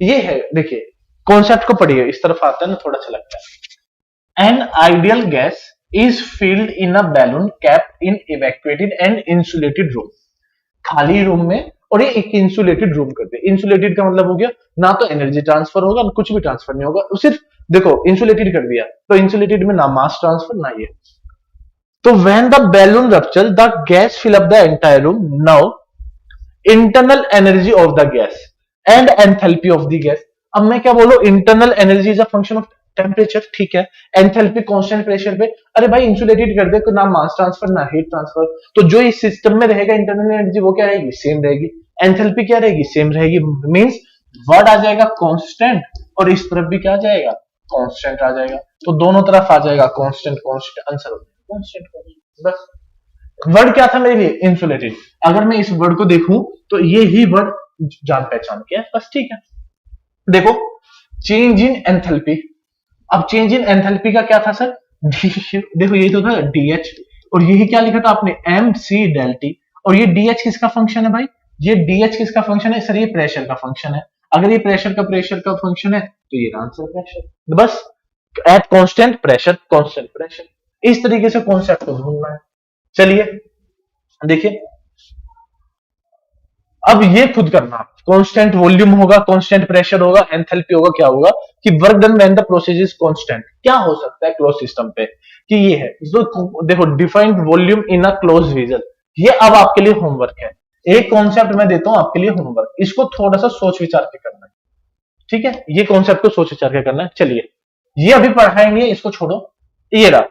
ये है, देखिए कॉन्सेप्ट को पढ़िए, इस तरफ आता है ना थोड़ा अच्छा लगता है। An ideal gas is filled in a balloon capped in evacuated and insulated room, खाली रूम में, और ये एक इंसुलेटेड रूम करते हैं। इंसुलेटेड का मतलब हो गया ना तो एनर्जी ट्रांसफर होगा ना कुछ भी ट्रांसफर नहीं होगा, सिर्फ देखो इंसुलेटेड कर दिया, तो इंसुलेटेड में ना मास ट्रांसफर ना ये। तो when the balloon rupture the gas fill up the entire room, now internal energy of the gas and enthalpy of the gas. अब मैं क्या बोलूं? Internal energy is a function of temperature, ठीक है। Enthalpy constant pressure पे, अरे भाई insulated कर दे, ना मास ट्रांसफर ना हीट ट्रांसफर, तो जो इस सिस्टम में रहेगा इंटरनल एनर्जी वो क्या रहेगी? सेम रहेगी। एंथैल्पी क्या रहेगी? सेम रहेगी। मींस वर्ड आ जाएगा कांस्टेंट, और इस तरफ भी क्या आ जाएगा? कांस्टेंट आ जाएगा। तो दोनों तरफ आ जाएगा कांस्टेंट कांस्टेंट, आंसर हो जाएगा कांस्टेंट। बस वर्ड क्या था मेरे लिए, इंसुलेटेड। अगर मैं इस वर्ड को देखूं तो ये ही वर्ड जान पहचान के है, बस ठीक है। देखो चेंज इन एंथैल्पी। अब चेंज इन एंथैल्पी का क्या था सर, देखो यही तो था डीएच, और यही क्या लिखा था आपने, एम सी डेल टी। और ये डीएच किसका फंक्शन है भाई, ये डीएच किसका फंक्शन है सर, ये प्रेशर का फंक्शन है। अगर ये प्रेशर का फंक्शन है तो ये आंसर प्रेशर। बस एट कांस्टेंट प्रेशर, इस तरीके से कॉन्सेप्ट को ढूंढना है। चलिए देखिए, अब ये खुद करना, कांस्टेंट वॉल्यूम होगा, कांस्टेंट प्रेशर होगा, एंथैल्पी होगा, क्या होगा कि work done when the process is constant. क्या हो सकता है क्लोज सिस्टम पे कि ये है, तो देखो defined volume in a close region. ये अब आपके लिए होमवर्क है, एक कॉन्सेप्ट मैं देता हूं आपके लिए होमवर्क, इसको थोड़ा सा सोच विचार के करना है, ठीक है। ये कॉन्सेप्ट को सोच विचार के करना है। चलिए ये अभी पढ़ाएंगे, इसको छोड़ो। ये रहा,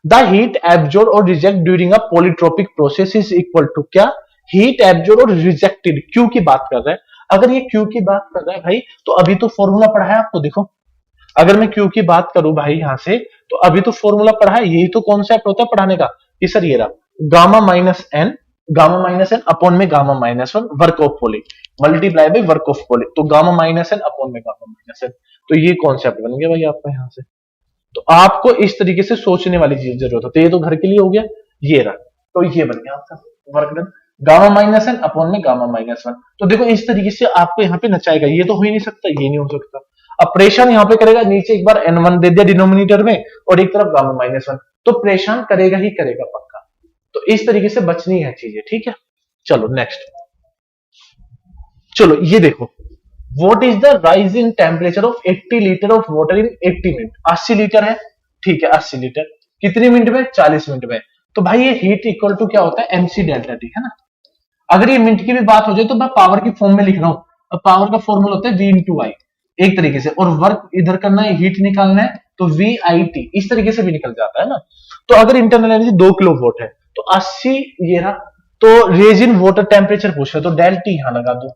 द हीट एब्जॉर्ब और reject during a polytropic process is equal to क्या, हीट एब्जॉर्ब और रिजेक्टेड, क्यू की बात कर रहा है। अगर ये क्यू की बात कर रहा है भाई, तो अभी तो फॉर्मूला पढ़ा है आपको, देखो अगर मैं क्यू की बात करूं भाई यहां से, तो अभी तो फॉर्मूला पढ़ा है, यही तो कॉन्सेप्ट होता है पढ़ाने का कि सर ये रहा गामा माइनस एन अपॉन में gamma minus one work of poly multiply by work of poly, तो गामा माइनस एन अपॉन में गामा माइनस एन। तो ये कॉन्सेप्ट बन गया भाई आपका यहां से। तो आपको इस तरीके से सोचने वाली चीज जरूरत होती है। ये तो घर के लिए हो गया, ये रहा, तो ये बन गया आपका work done, gamma minus N upon में गामा माइनस वन। तो देखो इस तरीके से आपको यहाँ पे नचाएगा, ये तो हो ही नहीं सकता, ये नहीं हो सकता। अब प्रेशर यहाँ पे करेगा, नीचे एक बार N1 दे दिया डिनोमिनेटर में और एक तरफ गामा माइनस वन, तो परेशान करेगा ही करेगा पक्का। तो इस तरीके से बचनी है चीजें, ठीक है। चलो नेक्स्ट, चलो ये देखो, what is the rise in temperature of 80 litre of water in 80 minute. 80 litre है, ठीक है 80 लीटर कितने मिनट में, 40 मिनट में। तो भाई ये हीट इक्वल टू क्या होता है, एमसी डेल्टा टी, है ना। अगर ये मिनट की भी बात हो जाए तो मैं पावर की फॉर्म में लिख रहा हूं, अब पावर का फॉर्मूला होता है वी इंटू आई एक तरीके से, और वर्क इधर करना है, हीट निकालना है, तो वी आई टी इस तरीके से भी निकल जाता है ना। तो अगर इंटरनल एनर्जी 2 किलो वोट है तो 80 ये रहा, तो रेज इन वाटर टेम्परेचर पूछ रहे तो डेल टी यहां लगा दो।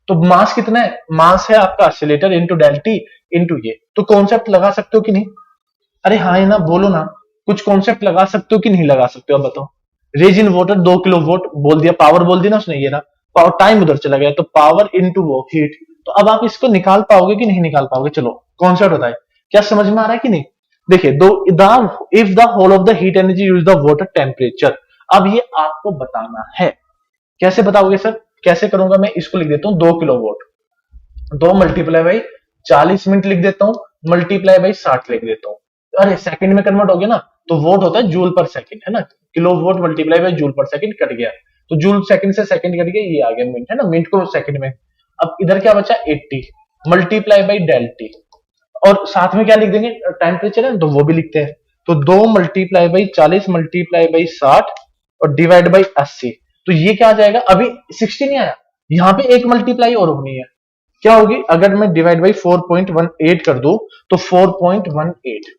तो मास कितना है, मास है आपका 80 litre into del T into ये। तो कॉन्सेप्ट लगा सकते हो कि नहीं, अरे हाँ है ना, बोलो ना, कुछ कॉन्सेप्ट लगा सकते हो कि नहीं लगा सकते हो, अब बताओ। Raise in water 2 kilo watt बोल दिया, पावर बोल दी ना उसने, ये रहा पावर, टाइम उधर चला गया, तो पावर इंटू वो हीट। तो अब आप इसको निकाल पाओगे कि नहीं निकाल पाओगे, चलो कॉन्सेप्ट बताए, क्या समझ में आ रहा है कि नहीं। देखिए दो, if the whole of the heat energy use the water temperature, अब ये आपको बताना है। कैसे बताओगे सर, कैसे करूंगा मैं, इसको लिख देता हूं 2 kilo vote, 2 multiply by 40 minute लिख देता हूं, मल्टीप्लाई बाई 60 लिख देता हूं। अरे सेकंड में कन्वर्ट हो गया ना, तो वोट होता है जूल पर सेकंड, है ना, kilo vote multiply by joule पर सेकंड कट गया, तो जूल सेकंड से सेकंड कट गया, ये आ गया मिनट, है ना, मिनट को सेकंड में। अब इधर क्या बचा 80 मल्टीप्लाई बाई डेल टी, और साथ में क्या लिख देंगे टेम्परेचर है, तो वो भी लिखते हैं। तो 2 मल्टीप्लाई बाई 40 मल्टीप्लाई बाई 60 और डिवाइड बाई 80, तो ये क्या आ जाएगा, अभी 60 नहीं आया, यहाँ पे एक मल्टीप्लाई और होनी है, क्या होगी, अगर मैं डिवाइड बाई 4.18 कर दूं तो 4.18,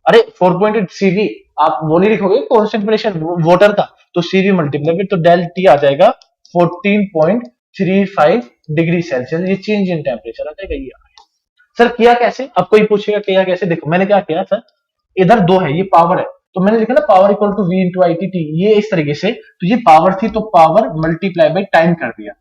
अरे 4.8 सीवी, आप वो नहीं लिखोगे कॉन्सेंट्रेशन वाटर का, तो सीवी मल्टीप्लाई बाई, तो डेल टी आ जाएगा 14.35 डिग्री सेल्सियस, ये चेंज इन टेम्परेचर आ जाएगा। ये सर किया कैसे, अब कोई पूछेगा किया कैसे, देखो मैंने क्या किया सर, इधर 2 है, ये पावर है, तो मैंने लिखा ना power equal to V into I T T, ये इस तरीके से, तो ये पावर थी तो पावर मल्टीप्लाई बाई टाइम कर दिया,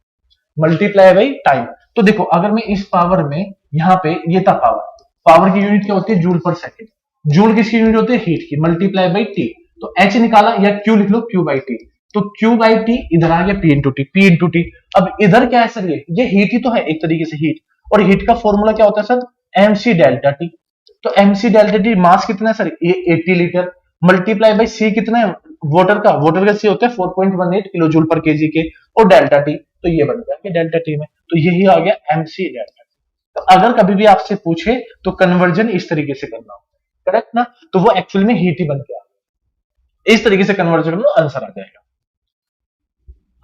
मल्टीप्लाई बाई टाइम। तो देखो अगर मैं इस पावर में यहाँ पे ये था पावर, पावर की यूनिट क्या होती है जूल पर सेकंड, जूल किसकी यूनिट होती है हीट की, मल्टीप्लाई बाई टी, तो एच निकाला या क्यू लिख लो क्यू बाई टी, तो क्यू बाई टी इधर आ गया P into T, P into T. अब इधर क्या है सर, ये हीट ही तो है एक तरीके से हीट, और हीट का फॉर्मूला क्या होता है सर एमसी डेल्टा टी, तो एमसी डेल्टा टी मास कितना है सर, ये 80 लीटर मल्टीप्लाई बाई सी कितना है वाटर का सी होता है 4.18 किलो जूल पर केजी के, और डेल्टा टी, तो ये बन गया डेल्टा टी में, तो यही आ गया एमसी डेल्टा टी। तो अगर कभी भी आपसे पूछे तो कन्वर्जन इस तरीके से करना हो, करेक्ट ना, तो वो एक्चुअल में हीट ही बन गया, इस तरीके से कन्वर्जन करना आंसर आ जाएगा।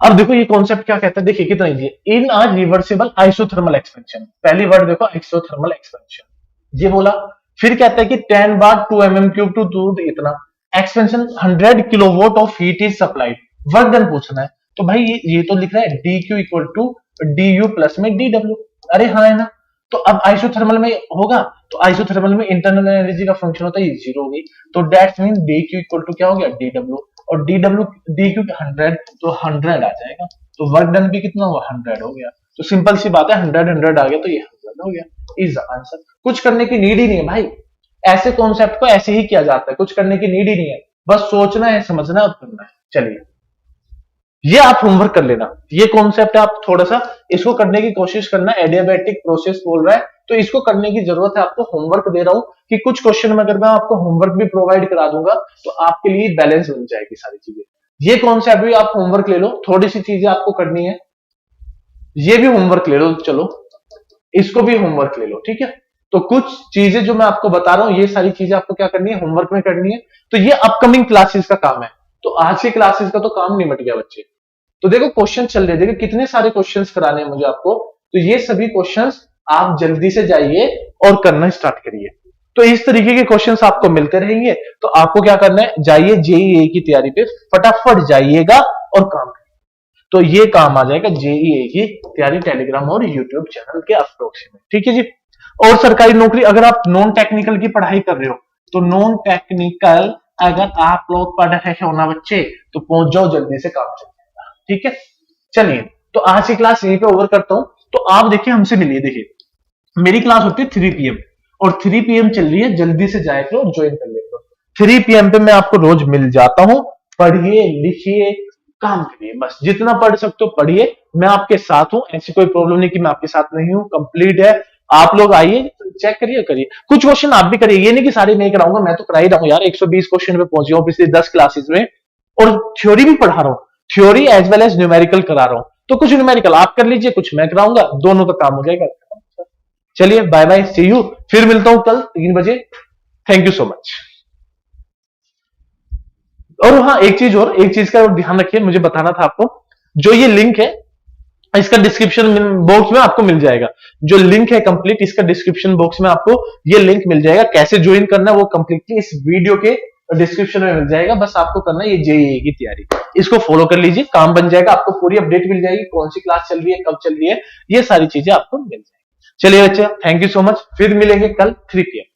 अब देखो ये कॉन्सेप्ट क्या कहता है, देखिए कितना इजी है, इन आ रिवर्सिबल आइसोथर्मल एक्सपेंशन, पहली वर्ड देखो आइसोथर्मल एक्सपेंशन, ये बोला, फिर कहता है कि 10 बार 2 mm³ टू दूध इतना expansion 100 kilowatt of heat is supplied, work done पूछना है। तो भाई ये तो लिख रहा है D Q equal to D U plus में डी डब्ल्यू, अरे हाँ है ना, तो अब आइसोथर्मल में होगा, तो आइसोथर्मल में इंटरनल एनर्जी का फंक्शन होता है ये 0 होगी, तो that's mean D Q equal to क्या हो गया, डी डब्ल्यू, और डी डब्ल्यू डी क्यू 100, तो 100 आ जाएगा, तो वर्क डन भी कितना हुआ, 100 हो गया। तो सिंपल सी बात है, 100 आ गया तो ये 100 हो गया, इज द आंसर। कुछ करने की नीड ही नहीं है भाई, ऐसे कॉन्सेप्ट को ऐसे ही किया जाता है, कुछ करने की नीड ही नहीं है, बस सोचना है, समझना है और करना है। चलिए ये आप होमवर्क कर लेना, ये कॉन्सेप्ट आप थोड़ा सा इसको करने की कोशिश करना, एडियाबैटिक प्रोसेस बोल रहा है तो इसको करने की जरूरत है आपको, होमवर्क दे रहा हूं कि कुछ क्वेश्चन में अगर मैं आपको होमवर्क भी प्रोवाइड करा दूंगा तो आपके लिए बैलेंस बन जाएगी सारी चीजें। ये कॉन्सेप्ट भी आप होमवर्क ले लो, थोड़ी सी चीजें आपको करनी है, ये भी होमवर्क ले लो, चलो इसको भी होमवर्क ले लो, ठीक है। तो कुछ चीजें जो मैं आपको बता रहा हूं ये सारी चीजें आपको क्या करनी है, होमवर्क में करनी है। तो ये अपकमिंग क्लासेस का काम है, तो आज की क्लासेस का तो काम निमट गया बच्चे। तो देखो क्वेश्चन चल रहे, देखो कितने सारे क्वेश्चंस कराने हैं मुझे आपको, तो ये सभी क्वेश्चंस आप जल्दी से जाइए और करना स्टार्ट करिए। तो इस तरीके के क्वेश्चंस आपको मिलते रहेंगे, तो आपको क्या करना है, जाइए जेईई की तैयारी पे फटाफट जाइएगा और काम करिए। तो ये काम आ जाएगा जेईई की तैयारी टेलीग्राम और यूट्यूब चैनल के अप्रोक्सीमेट, ठीक है जी। और सरकारी नौकरी अगर आप नॉन टेक्निकल की पढ़ाई कर रहे हो, तो नॉन टेक्निकल अगर आप लोग पढ़ रहे हो ना बच्चे, तो पहुंच जाओ जल्दी से, काम चल जाएगा, ठीक है। चलिए तो आज की क्लास यहीं पे ओवर करता हूं। तो आप देखिए हमसे मिलिए, देखिए मेरी क्लास होती है 3 PM और 3 PM चल रही है, जल्दी से जाए तो ज्वाइन कर लेते हो। 3 PM पे मैं आपको रोज मिल जाता हूं, पढ़िए लिखिए काम करिए, बस जितना पढ़ सकते हो पढ़िए, मैं आपके साथ हूं, ऐसी कोई प्रॉब्लम नहीं कि मैं आपके साथ नहीं हूं, कंप्लीट है। आप लोग आइए चेक करिए, करिए कुछ क्वेश्चन आप भी करिए, ये नहीं कि सारे नहीं कराऊंगा, मैं तो करा ही रहा हूं यार, 120 क्वेश्चन पे पहुंच गया हूं पिछली 10 क्लासेस में, और थ्योरी भी पढ़ा रहा हूं, theory as well as numerical करा रहा हूं। तो कुछ न्यूमेरिकल आप कर लीजिए, कुछ मैं कराऊंगा, दोनों का काम हो जाएगा। चलिए बाय बाय, सी यू, फिर मिलता हूं कल 3 बजे। Thank you so much. और हाँ एक चीज और, एक चीज का ध्यान रखिए, मुझे बताना था आपको, जो ये लिंक है इसका डिस्क्रिप्शन बॉक्स में आपको मिल जाएगा, जो लिंक है कंप्लीट इसका डिस्क्रिप्शन बॉक्स में आपको ये लिंक मिल जाएगा, कैसे ज्वाइन करना है वो कंप्लीटली इस वीडियो के डिस्क्रिप्शन में मिल जाएगा। बस आपको करना है ये जेईई की तैयारी, इसको फॉलो कर लीजिए, काम बन जाएगा, आपको पूरी अपडेट मिल जाएगी, कौन सी क्लास चल रही है, कब चल रही है, ये सारी चीजें आपको मिल जाएगी। चलिए बच्चे, थैंक यू सो मच, फिर मिलेंगे कल 3 PM।